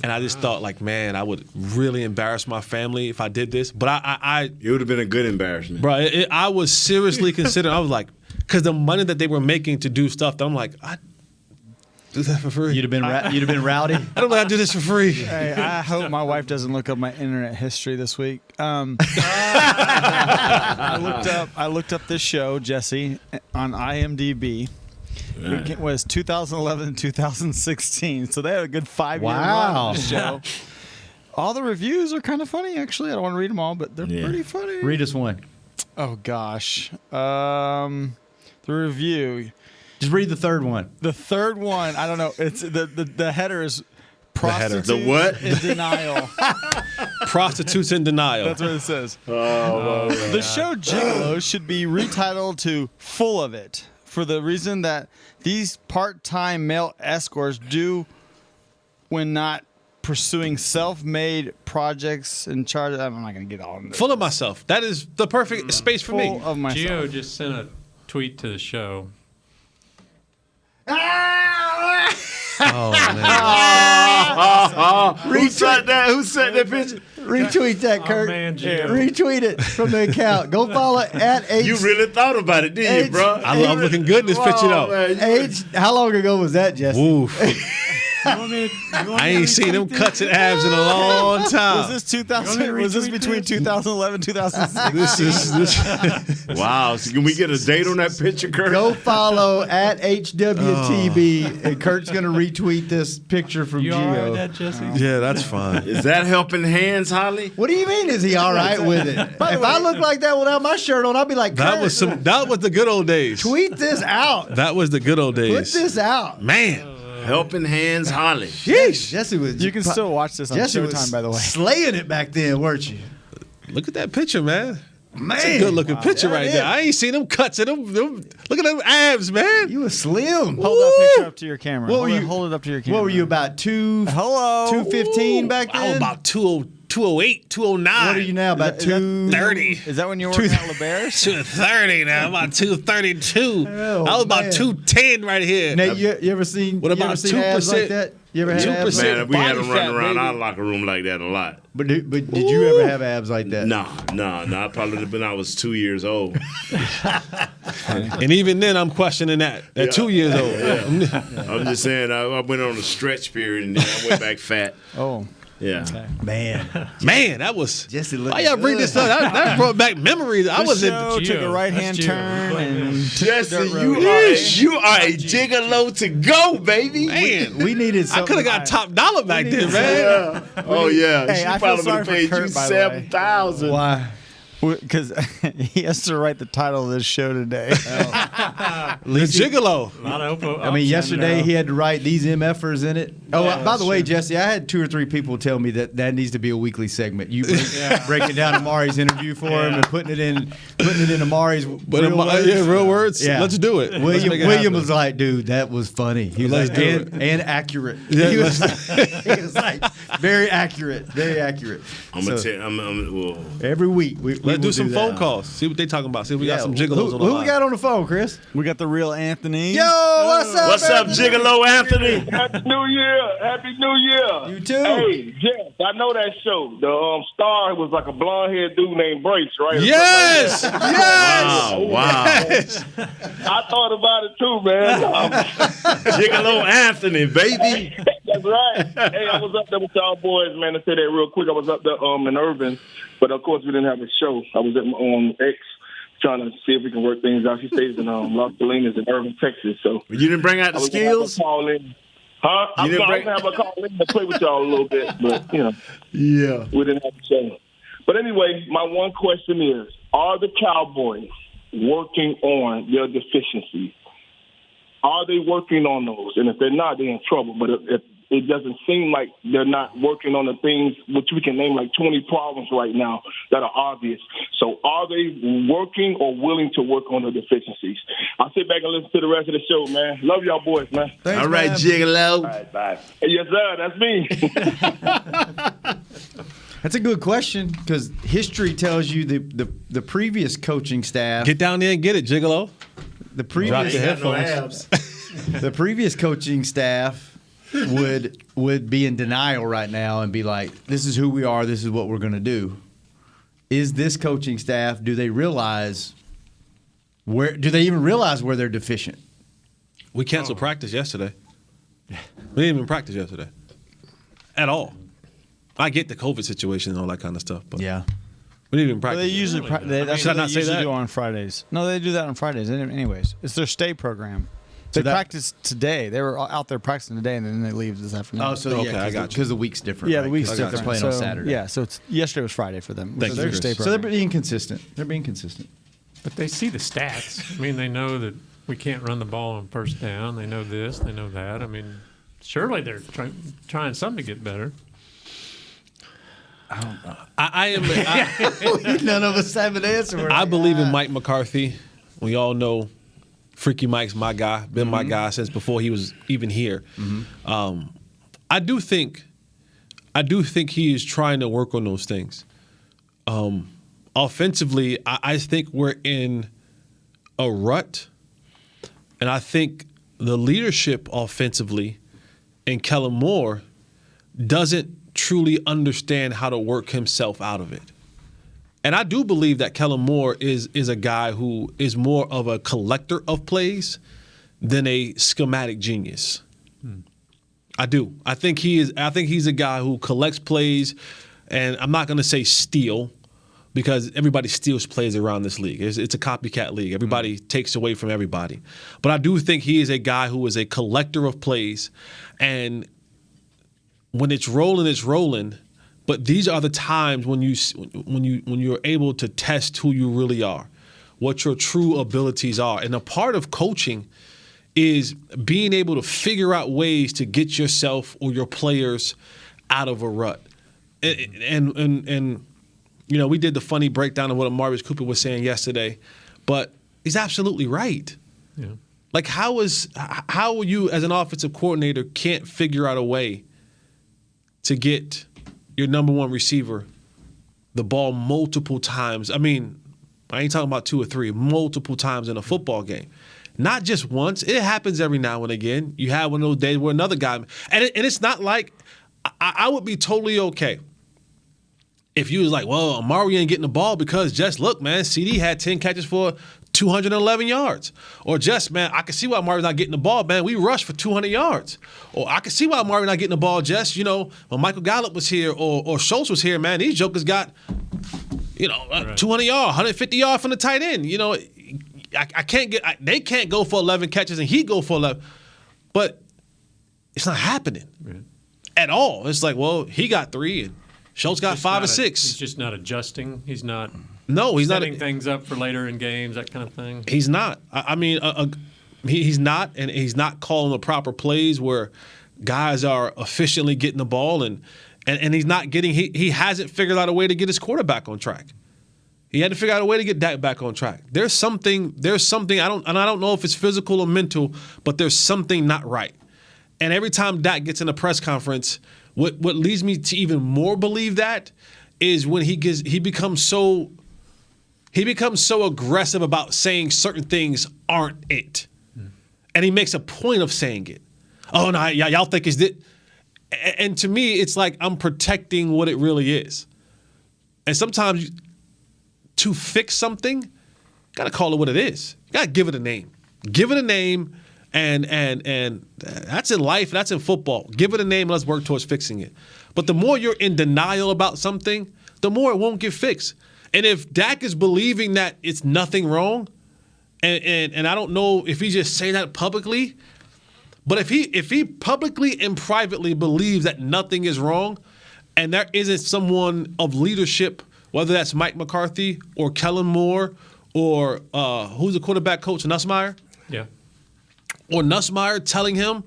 Speaker 6: And I just thought, like, man, I would really embarrass my family if I did this. But
Speaker 2: it would have been a good embarrassment,
Speaker 6: bro. I was seriously considering. I was like, because the money that they were making to do stuff, I'm like, I do that for free.
Speaker 5: You'd have been rowdy.
Speaker 6: I don't know how to do this for free.
Speaker 8: Hey, I hope my wife doesn't look up my internet history this week. I looked up this show, Jesse, on IMDb.
Speaker 2: Right.
Speaker 8: It was 2011 and 2016, so they had a good 5-year run
Speaker 5: Wow.
Speaker 8: on the show. All the reviews are kind of funny, actually. I don't want to read them all, but they're pretty funny.
Speaker 5: Read us one.
Speaker 8: Oh, gosh. The review.
Speaker 5: Just read the third one.
Speaker 8: The third one, I don't know. It's the header is prostitutes
Speaker 2: The what?
Speaker 8: in denial.
Speaker 6: Prostitutes in denial.
Speaker 8: That's what it says.
Speaker 2: Oh,
Speaker 8: The show Gigolo should be retitled to Full of It for the reason that these part-time male escorts do when not pursuing self-made projects in charge. I'm not going to get all into
Speaker 6: Full of myself. That is the perfect space for me.
Speaker 8: Full of myself.
Speaker 7: Gio just sent a tweet to the show.
Speaker 5: Oh man!
Speaker 2: Who sent that picture?
Speaker 5: Retweet that, Kurt.
Speaker 7: Man, Gio.
Speaker 5: Retweet it from the account. Go follow at H.
Speaker 2: You really thought about it, didn't you, bro?
Speaker 6: I'm looking good in this picture, though.
Speaker 5: H. How long ago was that, Jesse?
Speaker 6: Oof. I ain't seen them cuts and abs in a long time.
Speaker 8: Was this 2000? Was this between 2011 2006?
Speaker 6: This is
Speaker 2: Wow. So can we get a date on that picture, Kurt?
Speaker 5: Go follow at HWTB, and Kurt's going to retweet this picture from
Speaker 7: You all right
Speaker 5: Gio.
Speaker 7: with that, Jesse?
Speaker 6: Yeah, that's fine.
Speaker 2: Is that helping hands, Holly?
Speaker 5: What do you mean? Is he all right with it? If I look like that without my shirt on, I'll be like,
Speaker 6: That
Speaker 5: Kurt,
Speaker 6: was that was the good old days.
Speaker 5: tweet this out.
Speaker 6: That was the good old
Speaker 5: Put
Speaker 6: days.
Speaker 5: this out.
Speaker 6: Man.
Speaker 2: Helping hands, Holly.
Speaker 5: Yeesh. Jesse was.
Speaker 8: You can still watch this on
Speaker 5: Jesse
Speaker 8: Showtime,
Speaker 5: was
Speaker 8: by the way.
Speaker 5: slaying it back then, weren't you?
Speaker 6: Look at that picture, man.
Speaker 5: Man,
Speaker 6: It's a good looking picture
Speaker 5: that
Speaker 6: right
Speaker 5: is.
Speaker 6: there. I ain't seen them cuts and them. Look at them abs, man.
Speaker 5: You were slim.
Speaker 8: Hold that picture up to your camera.
Speaker 5: What were you?
Speaker 8: Hold it up to your camera.
Speaker 5: What were you about 215 back then?
Speaker 6: I was about 208, 209.
Speaker 5: What are you now? About
Speaker 6: 230.
Speaker 8: Is that when you were working at LeBear's?
Speaker 6: 230 now. I'm about 232.
Speaker 5: Hell,
Speaker 6: I was about
Speaker 5: man.
Speaker 6: 210 right here.
Speaker 5: Nate, you ever seen?
Speaker 6: What
Speaker 5: you
Speaker 6: about
Speaker 5: ever seen abs
Speaker 6: 2%?
Speaker 5: like that? You ever had abs?
Speaker 6: 2%?
Speaker 2: Man, we had them
Speaker 6: Body
Speaker 2: running
Speaker 6: fat,
Speaker 2: around
Speaker 6: baby.
Speaker 2: our locker room like that a lot.
Speaker 5: But did you ever have abs like that?
Speaker 2: No. I probably been. I was 2 years old.
Speaker 6: And even then, I'm questioning that. At 2 years old.
Speaker 2: I'm just saying. I went on a stretch period and then I went back fat.
Speaker 8: Oh.
Speaker 2: Yeah.
Speaker 5: Man,
Speaker 6: that was.
Speaker 5: Jesse
Speaker 6: Why y'all bring this up? That brought back memories. I was in.
Speaker 8: Took a right hand turn and
Speaker 2: Jesse, you are a gigolo to go, baby.
Speaker 6: Man,
Speaker 5: we needed.
Speaker 6: I could have got top dollar back then, man.
Speaker 2: Yeah. Oh yeah.
Speaker 8: Hey,
Speaker 2: She
Speaker 8: I feel
Speaker 2: probably would
Speaker 8: sorry
Speaker 2: have
Speaker 8: for
Speaker 2: paid
Speaker 8: Kurt,
Speaker 2: you
Speaker 8: by the way.
Speaker 2: 7,000.
Speaker 5: Why?
Speaker 8: because he has to write the title of this show today.
Speaker 6: The Gigolo.
Speaker 5: I mean, yesterday he had to write these MFers in it. Oh, by the way, Jesse, I had 2 or 3 people tell me that needs to be a weekly segment. You breaking down Amari's interview for him and putting it in Amari's real words.
Speaker 6: Yeah, real words.
Speaker 5: Yeah.
Speaker 6: Let's do it.
Speaker 5: William was like, dude, that was funny. He was
Speaker 6: Let's
Speaker 5: like,
Speaker 6: do
Speaker 5: and accurate.
Speaker 6: Yeah,
Speaker 5: he was like, very accurate, very accurate.
Speaker 2: Well,
Speaker 5: Every week
Speaker 6: Let's do some phone calls. See what they talking about. See if we got some gigolos on the
Speaker 5: Who
Speaker 6: line.
Speaker 5: we got on the phone, Chris?
Speaker 8: We got the real Anthony.
Speaker 5: Yo, what's up?
Speaker 2: What's up,
Speaker 5: Anthony?
Speaker 2: Gigolo Anthony?
Speaker 3: Happy New Year! Happy New Year!
Speaker 5: You too.
Speaker 3: Hey, Jeff, I know that show. The star was like a blonde-haired dude named Brace, right?
Speaker 6: Yes! Yes!
Speaker 2: Wow.
Speaker 6: Yes!
Speaker 3: I thought about it too, man.
Speaker 2: Gigolo Anthony, baby.
Speaker 3: That's right. Hey, I was up there with y'all boys, man. To say that real quick, I was up there in Irving, but of course we didn't have a show. I was at X trying to see if we can work things out. She stays in Las Salinas in Irving, Texas. So
Speaker 2: You didn't bring out the skills?
Speaker 3: Call in. Huh? I was going to have a call in to play with y'all a little bit, but, you know.
Speaker 2: Yeah.
Speaker 3: We didn't have a show. But anyway, my one question is, are the Cowboys working on their deficiencies? Are they working on those? And if they're not, they're in trouble. But if it doesn't seem like they're not working on the things which we can name like 20 problems right now that are obvious. So are they working or willing to work on the deficiencies? I'll sit back and listen to the rest of the show, man. Love y'all boys, man.
Speaker 5: Thanks,
Speaker 2: All right,
Speaker 5: man.
Speaker 2: Gigolo.
Speaker 3: All right, bye. Yes, sir. That's me.
Speaker 5: That's a good question because history tells you the previous coaching staff.
Speaker 6: Get down there and get it, Gigolo.
Speaker 5: The previous
Speaker 2: Ain't got no abs.
Speaker 5: the previous coaching staff would be in denial right now and be like, "This is who we are. This is what we're going to do." Is this coaching staff? Do they even realize where they're deficient?
Speaker 6: We canceled practice yesterday. We didn't even practice yesterday at all. I get the COVID situation and all that kind of stuff, but
Speaker 5: Yeah.
Speaker 6: we didn't even practice.
Speaker 8: They usually that's
Speaker 6: Should I
Speaker 8: what
Speaker 6: not
Speaker 8: they
Speaker 6: say
Speaker 8: usually
Speaker 6: that?
Speaker 8: do on Fridays. No, they do that on Fridays. Anyways, it's their stay program.
Speaker 5: So
Speaker 8: They
Speaker 5: that-
Speaker 8: practiced today. They were out there practicing today, and then they leave this afternoon.
Speaker 5: Oh, so
Speaker 6: Okay,
Speaker 5: yeah,
Speaker 6: I got you.
Speaker 5: because the week's different.
Speaker 8: yeah,
Speaker 5: right?
Speaker 8: the week's
Speaker 5: 'Cause
Speaker 8: different.
Speaker 5: They're playing
Speaker 8: so,
Speaker 5: on Saturday.
Speaker 8: Yeah, so yesterday was Friday for them.
Speaker 6: Thank
Speaker 8: so
Speaker 6: you,
Speaker 8: their
Speaker 6: Chris.
Speaker 8: stay
Speaker 5: So they're
Speaker 8: program.
Speaker 5: being consistent. They're being consistent.
Speaker 7: But they see the stats. I mean, they know that we can't run the ball on first down. They know this. They know that. I mean, surely they're trying something to get better.
Speaker 6: I am.
Speaker 5: None of us have an answer.
Speaker 6: I believe in Mike McCarthy. We all know Freaky Mike's my guy, been my guy since before he was even here. I do think he is trying to work on those things. Offensively, I think we're in a rut, and I think the leadership offensively in Kellen Moore doesn't truly understand how to work himself out of it. And I do believe that Kellen Moore is a guy who is more of a collector of plays than a schematic genius. I do. I think he's a guy who collects plays, and I'm not going to say steal, because everybody steals plays around this league. It's a copycat league. Everybody takes away from everybody. But I do think he is a guy who is a collector of plays, and when it's rolling, it's rolling. But these are the times when you're able to test who you really are, what your true abilities are. And a part of coaching is being able to figure out ways to get yourself or your players out of a rut. And you know, we did the funny breakdown of what Amarius Cooper was saying yesterday, but he's absolutely right.
Speaker 7: Yeah.
Speaker 6: Like, how will you as an offensive coordinator can't figure out a way to get your number one receiver the ball multiple times? I mean, I ain't talking about 2 or 3, multiple times in a football game. Not just once. It happens every now and again. You have one of those days where another guy, and it's not like, I would be totally okay if you was like, well, Amari ain't getting the ball because just look, man, CD had 10 catches for 211 yards. Or just, man, I can see why Amari's not getting the ball, man. We rushed for 200 yards. Or I can see why Amari's not getting the ball, just, you know, when Michael Gallup was here or Schultz was here, man, these jokers got, you know, 200 yards, 150 yards from the tight end. You know, they can't go for 11 catches and he go for 11. But it's not happening at all. It's like, well, he got 3 and Schultz got 5 or 6.
Speaker 7: He's just not adjusting. He's not.
Speaker 6: No, he's
Speaker 7: setting
Speaker 6: not
Speaker 7: things up for later in games, that kind of thing.
Speaker 6: He's not. I mean, he's not, and he's not calling the proper plays where guys are efficiently getting the ball, and he's not getting. He hasn't figured out a way to get his quarterback on track. He had to figure out a way to get Dak back on track. There's something. I don't know if it's physical or mental, but there's something not right. And every time Dak gets in a press conference, what leads me to even more believe that is when he becomes so aggressive about saying certain things aren't it. And he makes a point of saying it. Oh, no, y'all think it's this. And to me, it's like I'm protecting what it really is. And sometimes to fix something, you got to call it what it is. You got to give it a name. Give it a name, and that's in life, that's in football. Give it a name and let's work towards fixing it. But the more you're in denial about something, the more it won't get fixed. And if Dak is believing that it's nothing wrong, and I don't know if he just saying that publicly, but if he publicly and privately believes that nothing is wrong, and there isn't someone of leadership, whether that's Mike McCarthy or Kellen Moore or who's the quarterback coach, Nussmeier?
Speaker 7: Yeah.
Speaker 6: Or Nussmeier telling him,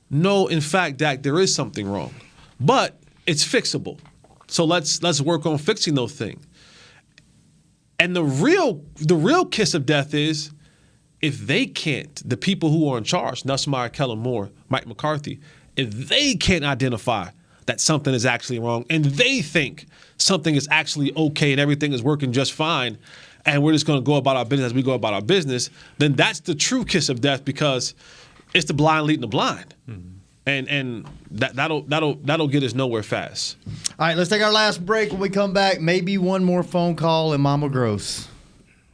Speaker 6: no, in fact, Dak, there is something wrong. But it's fixable. So let's work on fixing those things. And the real kiss of death is if they can't, the people who are in charge, Nussmeier, Kellen Moore, Mike McCarthy, if they can't identify that something is actually wrong and they think something is actually okay and everything is working just fine and we're just going to go about our business as we go about our business, then that's the true kiss of death, because it's the blind leading the blind. Mm-hmm. And that'll get us nowhere fast.
Speaker 5: All right, let's take our last break. When we come back, maybe one more phone call and Mama Gross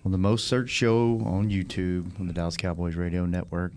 Speaker 5: on the most searched show on YouTube on the Dallas Cowboys Radio Network.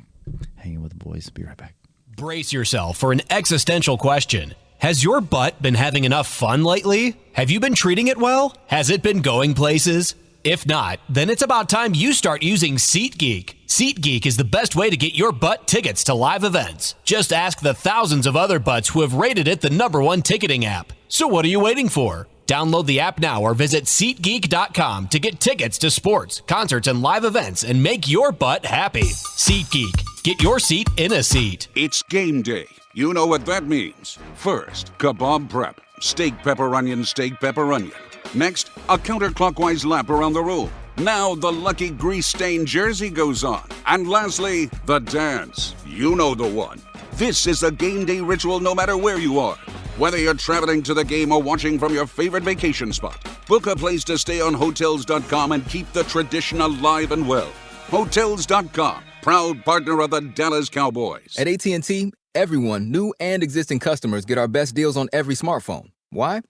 Speaker 5: Hanging with the boys. Be right back.
Speaker 10: Brace yourself for an existential question. Has your butt been having enough fun lately? Have you been treating it well? Has it been going places? If not, then it's about time you start using SeatGeek. SeatGeek is the best way to get your butt tickets to live events. Just ask the thousands of other butts who have rated it the #1 ticketing app. So what are you waiting for? Download the app now or visit SeatGeek.com to get tickets to sports, concerts, and live events and make your butt happy. SeatGeek. Get your seat in a seat.
Speaker 11: It's game day. You know what that means. First, kebab prep. Steak, pepper, onion, steak, pepper, onion. Next, a counterclockwise lap around the room. Now the lucky grease-stained jersey goes on. And lastly, the dance. You know the one. This is a game day ritual no matter where you are. Whether you're traveling to the game or watching from your favorite vacation spot, book a place to stay on Hotels.com and keep the tradition alive and well. Hotels.com, proud partner of the Dallas Cowboys.
Speaker 13: At AT&T, everyone, new and existing customers, get our best deals on every smartphone. Why?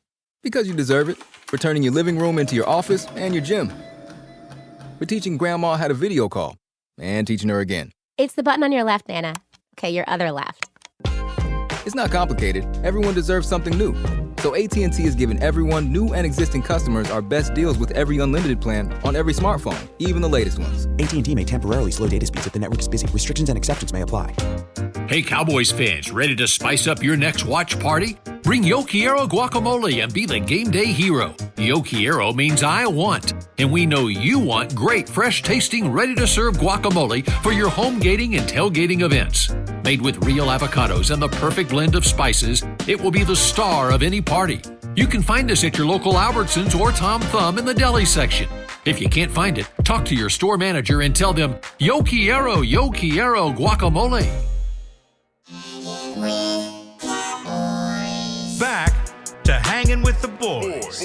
Speaker 13: Because you deserve it. We're turning your living room into your office and your gym. We're teaching Grandma how to video call and teaching her again.
Speaker 14: It's the button on your left, Nana. Okay, your other left.
Speaker 13: It's It's not complicated. Everyone deserves something new. So AT&T is giving everyone, new and existing customers, our best deals with every unlimited plan on every smartphone, even the latest ones.
Speaker 14: AT&T may temporarily slow data speeds if the network is busy. Restrictions and exceptions may apply.
Speaker 9: Hey, Cowboys fans, ready to spice up your next watch party? Bring Yo Quiero guacamole and be the game day hero. Yo Quiero means I want, and we know you want great, fresh-tasting, ready-to-serve guacamole for your home gating and tailgating events. Made with real avocados and the perfect blend of spices, it will be the star of any party. You can find us at your local Albertsons or Tom Thumb in the deli section. If you can't find it, talk to your store manager and tell them, Yo Quiero guacamole.
Speaker 1: Back to Hanging with the Boys.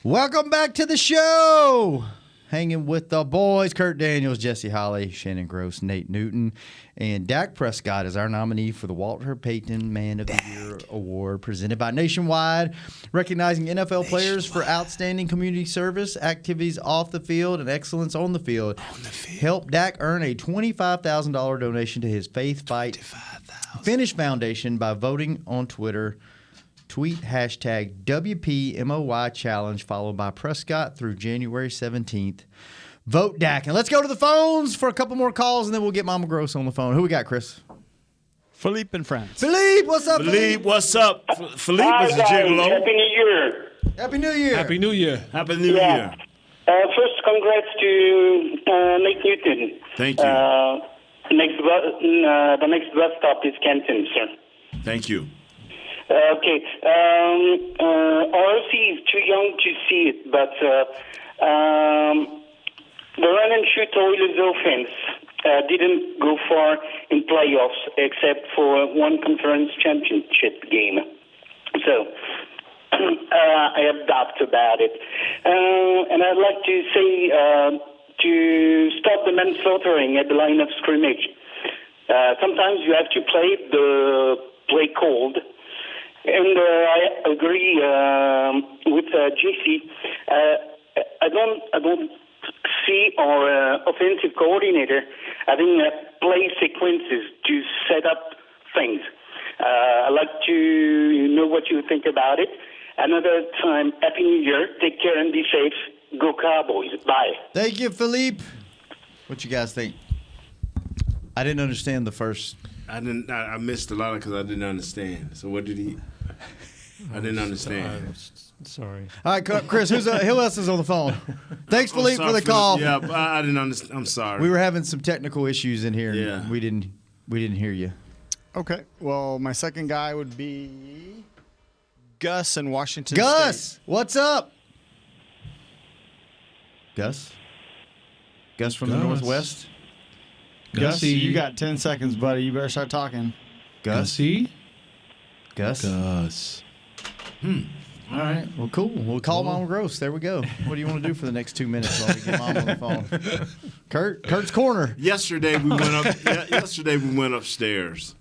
Speaker 5: Welcome back to the show. Hanging with the boys. Kurt Daniels, Jesse Holly, Shannon Gross, Nate Newton, and Dak Prescott is our nominee for the Walter Payton Man of the Year Award, presented by Nationwide, recognizing NFL players for outstanding community service, activities off the field, and excellence on the field. Help Dak earn a $25,000 donation to his Faith Fight Finish Foundation by voting on Twitter. Tweet hashtag WPMOY Challenge, followed by Prescott through January 17th. Vote Dak. And let's go to the phones for a couple more calls, and then we'll get Mama Gross on the phone. Who we got, Chris?
Speaker 8: Philippe in France.
Speaker 5: Philippe, what's up,
Speaker 2: Philippe, what's up? Philippe is a gigolo.
Speaker 15: Happy New Year.
Speaker 5: Happy New Year.
Speaker 6: Happy New Year.
Speaker 2: Happy New Year.
Speaker 15: First, congrats to Nate Newton.
Speaker 2: Thank you.
Speaker 15: The next bus stop is Canton, sir.
Speaker 2: Thank you.
Speaker 15: Okay. ROC is too young to see it, but the run and shoot Oilers offense didn't go far in playoffs except for one conference championship game. So I have doubts about it. And I'd like to say to stop the manslaughtering at the line of scrimmage. Sometimes you have to play the play cold. And I agree with JC. I don't see our offensive coordinator having play sequences to set up things. I'd like to know what you think about it. Another time, Happy New Year. Take care and be safe. Go Cowboys. Bye.
Speaker 5: Thank you, Philippe. What you guys think? I didn't understand the first.
Speaker 2: I missed a lot because I didn't understand. So what did he? I didn't understand.
Speaker 7: Sorry.
Speaker 5: All right, Chris. Who else is on the phone? Thanks, Philippe, for the call.
Speaker 2: Yeah, I didn't understand. I'm sorry.
Speaker 5: We were having some technical issues in here.
Speaker 2: Yeah.
Speaker 5: We didn't hear you.
Speaker 8: Okay. Well, my second guy would be Gus in Washington
Speaker 5: Gus,
Speaker 8: State.
Speaker 5: what's up? Gus from the Northwest.
Speaker 8: Gus, you got 10 seconds, buddy. You better start talking.
Speaker 6: Gussie?
Speaker 5: Gus.
Speaker 6: All
Speaker 5: right. Well, cool. We'll call Mama Gross. There we go. What do you want to do for the next 2 minutes while we get Mom on the phone? Kurt's corner.
Speaker 2: Yesterday we went upstairs.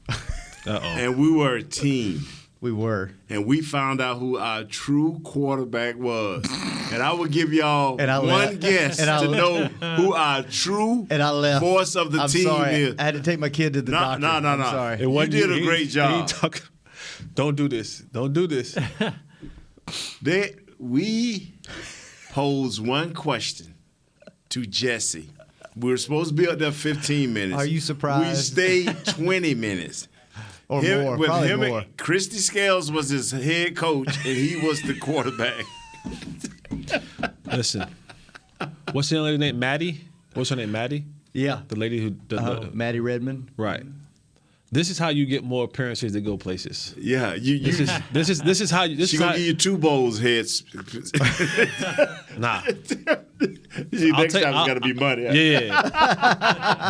Speaker 2: And we were a team.
Speaker 5: We were.
Speaker 2: And we found out who our true quarterback was. And I will give y'all one guess to know who our true voice of the team is.
Speaker 5: I had to take my kid to the doctor.
Speaker 2: No.
Speaker 5: I'm sorry.
Speaker 2: You did a great job.
Speaker 6: Don't do this.
Speaker 2: We posed one question to Jesse. We were supposed to be up there 15 minutes.
Speaker 5: Are you surprised?
Speaker 2: We stayed 20 minutes.
Speaker 5: Or more, probably more.
Speaker 2: Christy Scales was his head coach, and he was the quarterback.
Speaker 6: Listen, what's the young lady named Maddie? What's her name, Maddie?
Speaker 5: Yeah.
Speaker 6: The lady who...
Speaker 5: Maddie Redmond?
Speaker 6: Right. This is how you get more appearances that go places.
Speaker 2: Yeah,
Speaker 6: This is how you.
Speaker 2: She gonna give you 2 bowls heads.
Speaker 6: Nah.
Speaker 2: Next time it's gotta be money.
Speaker 6: Yeah.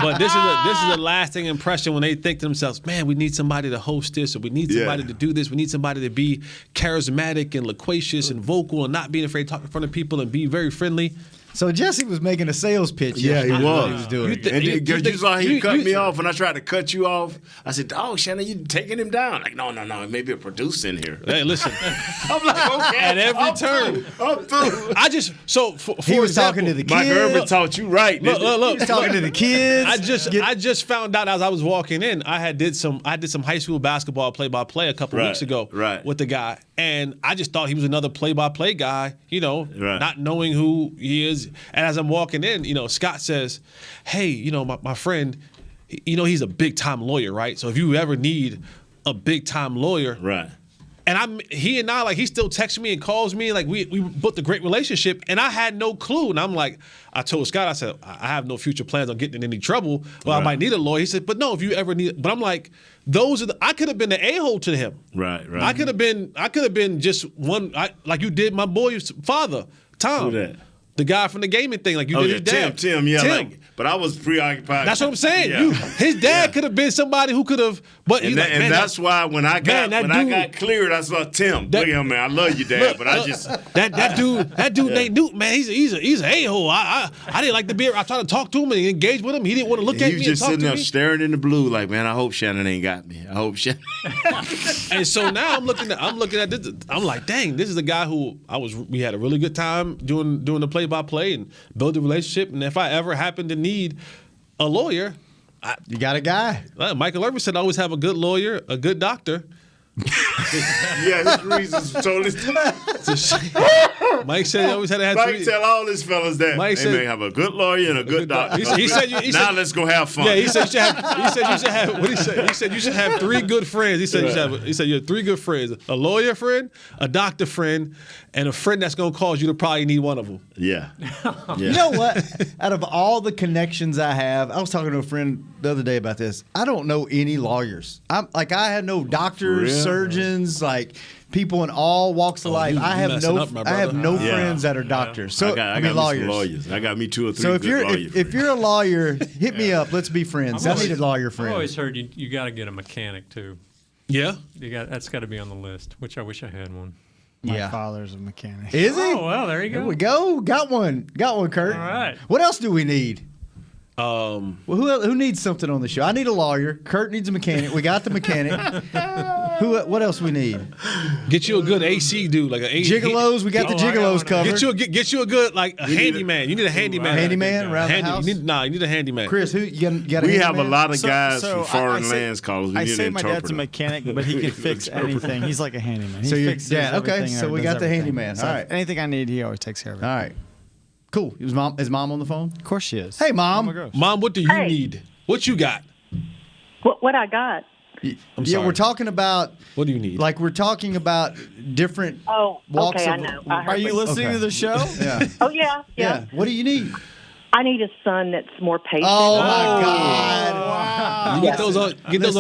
Speaker 6: But this is a lasting impression when they think to themselves, man, we need somebody to host this, or we need somebody to do this. We need somebody to be charismatic and loquacious and vocal and not being afraid to talk in front of people and be very friendly.
Speaker 5: So Jesse was making a sales pitch.
Speaker 2: Yeah, he
Speaker 5: yesterday,
Speaker 2: was.
Speaker 5: what he was doing.
Speaker 2: And you saw he cut me off when I tried to cut you off. I said, "Oh, Shannon, you taking him down?" Like, no, maybe a producer in here.
Speaker 6: Hey, listen.
Speaker 2: I'm like, okay.
Speaker 6: At every turn.
Speaker 2: I'm through.
Speaker 6: I just for
Speaker 5: He was
Speaker 6: example,
Speaker 5: talking to the kids.
Speaker 2: Mike Irvin taught you right.
Speaker 6: Look,
Speaker 5: He was talking to the kids.
Speaker 6: I just found out as I was walking in, I did some high school basketball play-by-play a couple weeks ago with the guy, and I just thought he was another play-by-play guy, not knowing who he is. And as I'm walking in, Scott says, "Hey, my friend, he's a big-time lawyer, right? So if you ever need a big-time lawyer,
Speaker 2: right."
Speaker 6: And he still texts me and calls me, like we built a great relationship, and I had no clue. And I'm like, I told Scott, I said, I have no future plans on getting in any trouble, but I might need a lawyer. He said, but no, if you ever need, but I'm like, I could have been the a-hole to him.
Speaker 2: Right.
Speaker 6: I could have been just one, like you did my boy's father, Tom.
Speaker 2: Who that?
Speaker 6: The guy from the gaming thing, like you did his dad.
Speaker 2: Tim, yeah. Tim. But I was preoccupied.
Speaker 6: That's what I'm saying.
Speaker 2: Yeah.
Speaker 6: His dad could have been somebody who could have, but
Speaker 2: that's why when I got cleared, I saw Tim. Look at him, man. I love you, Dad, but I just
Speaker 6: that dude Nate Newton, man. He's an a-hole. I didn't like the beer. I tried to talk to him and engage with him. He didn't want to look at me.
Speaker 2: He was just sitting there staring in the blue, like, man, I hope Shannon ain't got me. I hope Shannon.
Speaker 6: And so now I'm looking at this. I'm like, dang, this is the guy who we had a really good time doing the play-by-play and build a relationship. And if I ever happen to need a lawyer,
Speaker 5: you got a guy.
Speaker 6: Michael Irvin said, always have a good lawyer, a good doctor.
Speaker 2: Yeah, his reasons totally.
Speaker 6: Mike said he always had to have
Speaker 2: Mike tell all his fellas that
Speaker 6: Mike said,
Speaker 2: may have a good lawyer and a good doctor.
Speaker 6: He said,
Speaker 2: now let's go have fun.
Speaker 6: Yeah, he said you should have. What he said? He said you should have 3 good friends. He said you have 3 good friends: a lawyer friend, a doctor friend, and a friend that's gonna cause you to probably need one of them.
Speaker 2: Yeah.
Speaker 5: You know what? Out of all the connections I have, I was talking to a friend the other day about this. I don't know any lawyers. I had no doctors, surgeons, like people in all walks of life. I have no friends that are doctors. So
Speaker 2: I got
Speaker 5: lawyers.
Speaker 2: I got me 2 or 3.
Speaker 5: So if you're a lawyer, hit me up. Let's be friends. I need a lawyer friend.
Speaker 7: I've always heard you got to get a mechanic too.
Speaker 6: Yeah,
Speaker 7: that's got to be on the list. Which I wish I had one.
Speaker 8: My father's a mechanic.
Speaker 5: Is he?
Speaker 7: Oh well, there you go.
Speaker 5: There we go. Got one, Kurt.
Speaker 7: All right.
Speaker 5: What else do we need? Well, who needs something on the show? I need a lawyer. Kurt needs a mechanic. We got the mechanic. What else we need?
Speaker 6: Get you a good AC dude, like an AC.
Speaker 5: Gigolos. We got the gigolos covered.
Speaker 6: Get you a good a handyman. You need a handyman.
Speaker 5: Handyman around the house.
Speaker 6: You need a handyman.
Speaker 5: Chris, you got a
Speaker 2: We
Speaker 5: handyman?
Speaker 2: have a lot of guys from foreign lands callers.
Speaker 8: I say my dad's a mechanic, but he can fix anything. He's like a handyman.
Speaker 5: So your dad. Okay, so we got the handyman.
Speaker 8: So
Speaker 5: all right.
Speaker 8: Anything I need, he always takes care of it.
Speaker 5: All right. Cool. Is mom on the phone?
Speaker 8: Of course she is.
Speaker 5: Hey, Mom.
Speaker 8: Oh my gosh.
Speaker 6: Mom, what do you need? What you got?
Speaker 16: What I got?
Speaker 6: I'm sorry.
Speaker 5: We're talking about.
Speaker 6: What do you need?
Speaker 5: Like we're talking about different walks
Speaker 16: okay,
Speaker 5: of.
Speaker 16: I know.
Speaker 8: Are you listening to the show?
Speaker 5: Yeah.
Speaker 16: Oh yeah.
Speaker 5: What do you need?
Speaker 16: I need a son that's more patient.
Speaker 5: Oh my God!
Speaker 8: Wow.
Speaker 6: You get those on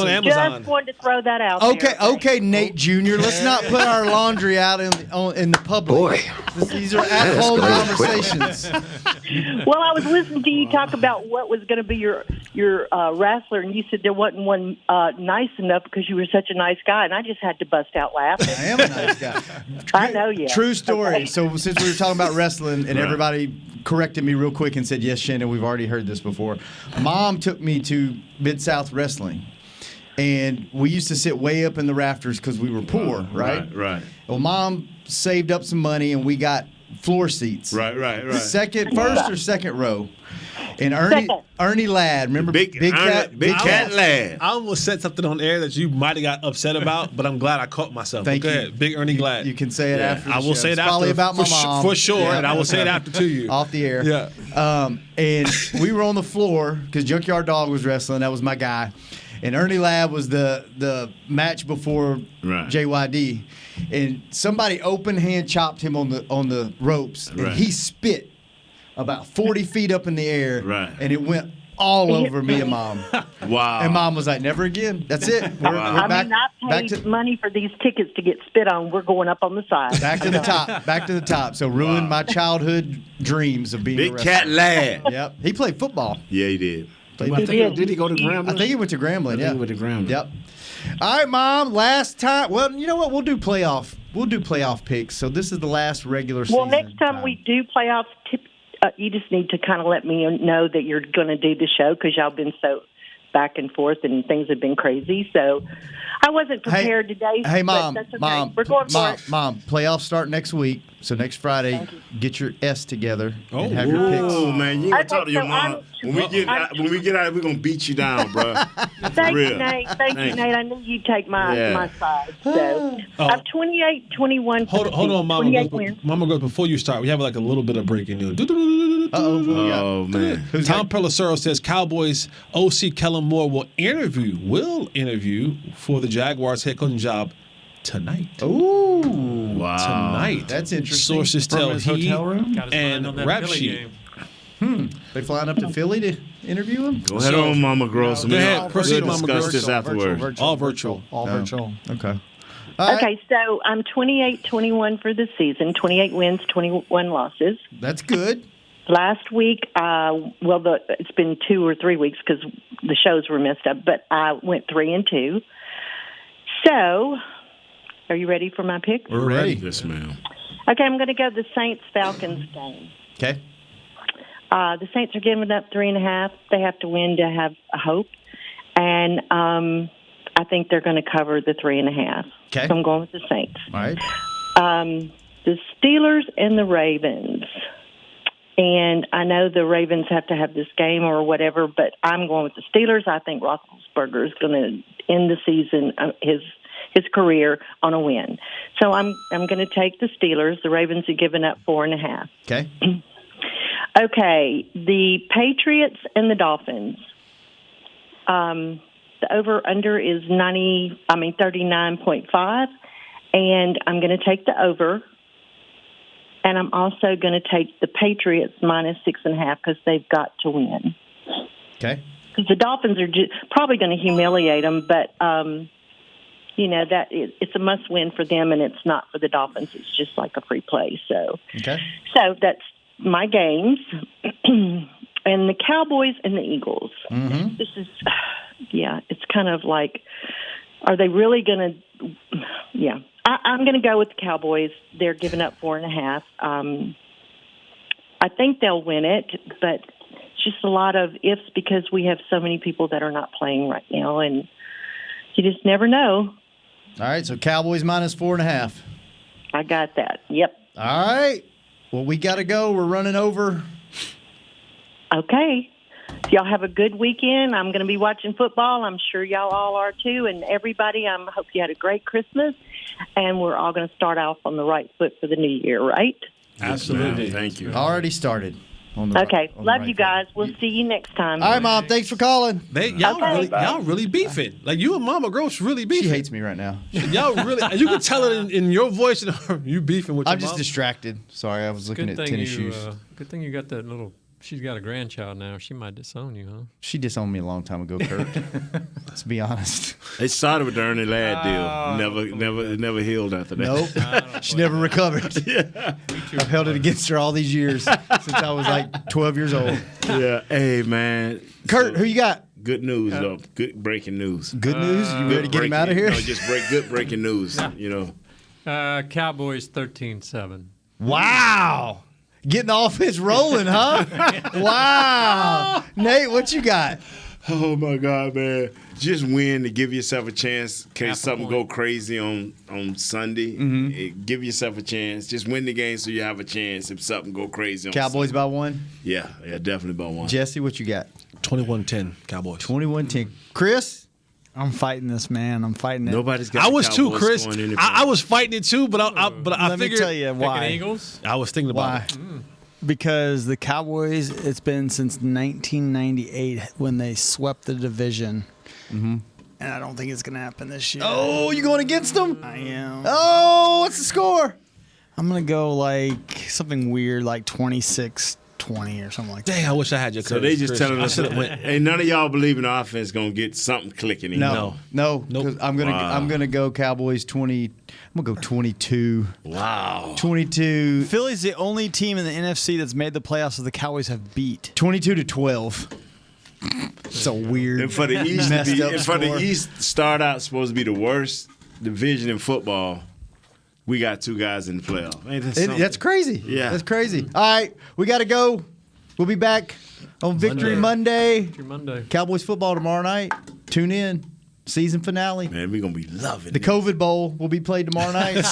Speaker 6: Amazon.
Speaker 16: Just wanted to throw that out.
Speaker 5: Okay, Nate Jr. Let's not put our laundry out in the public. Boy, these are at-home conversations.
Speaker 16: Well, I was listening to you talk about what was going to be your wrestler, and you said there wasn't one nice enough because you were such a nice guy, and I just had to bust out laughing.
Speaker 5: I am a nice guy.
Speaker 16: I know you.
Speaker 5: True story.
Speaker 16: Okay.
Speaker 5: So since we were talking about wrestling, and everybody corrected me real quick and said, yes, Shannon, we've already heard this before. Mom took me to Mid-South Wrestling, and we used to sit way up in the rafters because we were poor, right?
Speaker 2: Right.
Speaker 5: Well, Mom saved up some money, and we got floor seats.
Speaker 2: Right.
Speaker 5: First or second row. And Ernie Ladd, remember
Speaker 2: Big Cat Ladd.
Speaker 6: I almost said something on air that you might have got upset about, but I'm glad I caught myself.
Speaker 5: Thank
Speaker 6: Go
Speaker 5: you.
Speaker 6: ahead. Big Ernie Ladd.
Speaker 5: You can say it after the
Speaker 6: I will
Speaker 5: show.
Speaker 6: say it
Speaker 5: It's
Speaker 6: after.
Speaker 5: probably about my mom.
Speaker 6: For sure,
Speaker 5: Yeah.
Speaker 6: and I will say it after to you.
Speaker 5: Off the air.
Speaker 6: Yeah.
Speaker 5: And we were on the floor because Junkyard Dog was wrestling. That was my guy. And Ernie Ladd was the match before JYD. And somebody open hand chopped him on the ropes. And he spit about 40 feet up in the air.
Speaker 2: Right.
Speaker 5: And it went all over me and Mom.
Speaker 2: Wow.
Speaker 5: And Mom was like, never again. That's it. We're
Speaker 16: I paid money for these tickets to get spit on. We're going up on the side.
Speaker 5: Back to the top. So ruined my childhood dreams of being a
Speaker 2: Big
Speaker 5: wrestler.
Speaker 2: Cat Ladd.
Speaker 5: Yep. He played football.
Speaker 2: Yeah, he did.
Speaker 16: Did
Speaker 2: he go to Grambling?
Speaker 5: I think he went to Grambling.
Speaker 2: He went to Grambling.
Speaker 5: Yep. All right, Mom. Last time. Well, you know what? We'll do playoff picks. So this is the last regular season.
Speaker 16: Well, next time we do playoffs, you just need to kind of let me know that you're going to do the show because y'all been so back and forth and things have been crazy. So I wasn't prepared today.
Speaker 5: Hey, Mom,
Speaker 16: but that's okay.
Speaker 5: Mom,
Speaker 16: We're going for it.
Speaker 5: Mom, playoffs start next week. So next Friday, get your S together and have your picks.
Speaker 2: Oh man, you ain't gonna talk to your mom. When we get out, we're gonna beat you down, bro.
Speaker 16: Thank you, Nate. Thank you, Nate. I knew you'd take my side. So I'm 28-21.
Speaker 6: Hold on, Mama.
Speaker 16: 28 wins.
Speaker 6: Mama goes before you start. We have like a little bit of breaking news.
Speaker 2: Oh man.
Speaker 6: Tom Pelissero says Cowboys OC Kellen Moore will interview for the Jaguars head coaching job tonight.
Speaker 5: Ooh,
Speaker 2: wow!
Speaker 6: Tonight,
Speaker 5: that's interesting.
Speaker 6: Sources tell
Speaker 5: his
Speaker 6: he
Speaker 5: hotel room
Speaker 6: and Rap Sheet.
Speaker 5: They flying up to Philly to interview him?
Speaker 2: Go ahead on, Mama Gross.
Speaker 6: Go ahead. Proceed, Mama
Speaker 2: discuss
Speaker 6: Gross.
Speaker 2: this afterwards.
Speaker 6: All virtual.
Speaker 5: Okay.
Speaker 16: Okay, so I'm 28-21 for the season. 28 wins, 21 losses.
Speaker 5: That's good.
Speaker 16: Last week, it's been 2 or 3 weeks because the shows were messed up, but I went 3-2. So, are you ready for my pick?
Speaker 2: We're ready. Yes, ma'am.
Speaker 16: Okay, I'm going to go the Saints-Falcons game.
Speaker 5: Okay.
Speaker 16: The Saints are giving up 3.5. They have to win to have a hope. And I think they're going to cover the 3.5.
Speaker 5: Okay.
Speaker 16: So I'm going with the Saints.
Speaker 5: All right.
Speaker 16: The Steelers and the Ravens. And I know the Ravens have to have this game or whatever, but I'm going with the Steelers. I think Roethlisberger is going to end the season, his career, on a win. So I'm going to take the Steelers. The Ravens are giving up 4.5.
Speaker 5: Okay.
Speaker 16: Okay, the Patriots and the Dolphins. The over-under is 39.5, and I'm going to take the over. And I'm also going to take the Patriots minus 6.5 because they've got to win.
Speaker 5: Okay.
Speaker 16: Because the Dolphins are probably going to humiliate them, but it's a must-win for them, and it's not for the Dolphins. It's just like a free play. So that's my games. And the Cowboys and the Eagles.
Speaker 5: Mm-hmm.
Speaker 16: This is, it's kind of like, are they really going to? Yeah. I'm going to go with the Cowboys. They're giving up 4.5. I think they'll win it, but it's just a lot of ifs because we have so many people that are not playing right now, and you just never know.
Speaker 5: All right, so Cowboys minus 4.5.
Speaker 16: I got that. Yep.
Speaker 5: All right. Well, we got to go. We're running over.
Speaker 16: Okay. Y'all have a good weekend. I'm going to be watching football. I'm sure y'all all are too. And everybody, I hope you had a great Christmas. And we're all going to start off on the right foot for the new year, right?
Speaker 6: Absolutely.
Speaker 2: Yes, thank you.
Speaker 5: Already started.
Speaker 16: Okay. Love you guys. We'll see you next time.
Speaker 5: All right, Mom. Thanks for calling.
Speaker 6: Y'all really beefing. Like, you and Mama Gross really beefing.
Speaker 5: She hates me right now.
Speaker 6: Y'all really. You can tell it in your voice. You beefing with your
Speaker 5: I'm just
Speaker 6: mom.
Speaker 5: distracted. Sorry, I was looking at tennis shoes.
Speaker 7: Good thing you got that little. She's got a grandchild now. She might disown you, huh?
Speaker 5: She disowned me a long time ago, Kurt. Let's be honest.
Speaker 2: They started with the Ernie Ladd deal. Never healed after that.
Speaker 5: Nope. She never recovered.
Speaker 2: Yeah.
Speaker 5: I've held it against her all these years since I was like 12 years old.
Speaker 2: Yeah. Hey, man.
Speaker 5: Kurt, who you got?
Speaker 2: Good news, though. Good breaking news.
Speaker 5: Good news? You ready to get him out of here?
Speaker 2: No, just good breaking news,
Speaker 7: Cowboys 13-7.
Speaker 5: Wow. Getting the offense rolling, huh? Wow. Nate, what you got?
Speaker 2: Oh, my God, man. Just win to give yourself a chance in case something go crazy on Sunday. Mm-hmm. Give yourself a chance. Just win the game so you have a chance if something go crazy on
Speaker 5: Cowboys
Speaker 2: Sunday.
Speaker 5: by 1?
Speaker 2: Yeah, definitely by 1.
Speaker 5: Jesse, what you got?
Speaker 6: 21-10 Cowboys.
Speaker 5: 21-10. Chris?
Speaker 8: I'm fighting this, man. I'm fighting it.
Speaker 2: Nobody's got
Speaker 6: I was too, Chris.
Speaker 2: Going
Speaker 6: I was fighting it too, but I
Speaker 8: Let
Speaker 6: figured.
Speaker 8: me tell you why.
Speaker 7: Eagles?
Speaker 6: I was thinking about it.
Speaker 8: Because the Cowboys, it's been since 1998 when they swept the division. Mm-hmm. And I don't think it's going to happen this year.
Speaker 5: Oh, you going against them?
Speaker 8: I am.
Speaker 5: Oh, what's the score?
Speaker 8: I'm going to go like something weird, like 26-20 or something like that.
Speaker 6: Dang, I wish I had your
Speaker 2: So they just telling us,
Speaker 6: went.
Speaker 2: hey, none of y'all believe in the offense going to get something clicking in.
Speaker 5: No. Nope. I'm gonna go Cowboys 20. I'm gonna go 22.
Speaker 2: Wow.
Speaker 5: 22.
Speaker 8: Philly's the only team in the NFC that's made the playoffs that the Cowboys have beat.
Speaker 5: 22-12. It's a weird.
Speaker 2: And for the East, start out supposed to be the worst division in football. we got 2 guys in the playoff. Ain't that something?
Speaker 5: That's crazy.
Speaker 2: Yeah.
Speaker 5: That's crazy. All right, we got to go. We'll be back on Victory Monday.
Speaker 7: Victory Monday.
Speaker 5: Cowboys football tomorrow night. Tune in. Season finale.
Speaker 2: Man, we're going to be loving
Speaker 5: the COVID Bowl will be played tomorrow night.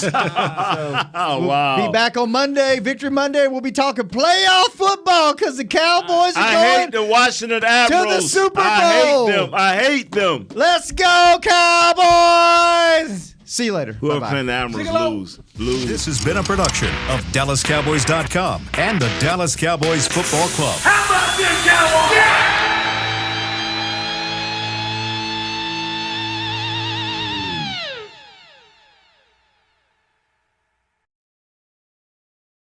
Speaker 2: Wow.
Speaker 5: We'll be back on Monday, Victory Monday. We'll be talking playoff football because the Cowboys are
Speaker 2: I
Speaker 5: going
Speaker 2: hate the Washington Admirals.
Speaker 5: to the Super Bowl.
Speaker 2: I hate them.
Speaker 5: Let's go, Cowboys! See you later.
Speaker 2: Whoever
Speaker 5: Bye-bye.
Speaker 2: playing the Admirals lose.
Speaker 1: This has been a production of DallasCowboys.com and the Dallas Cowboys Football Club.
Speaker 17: How about this, Cowboys? Yeah!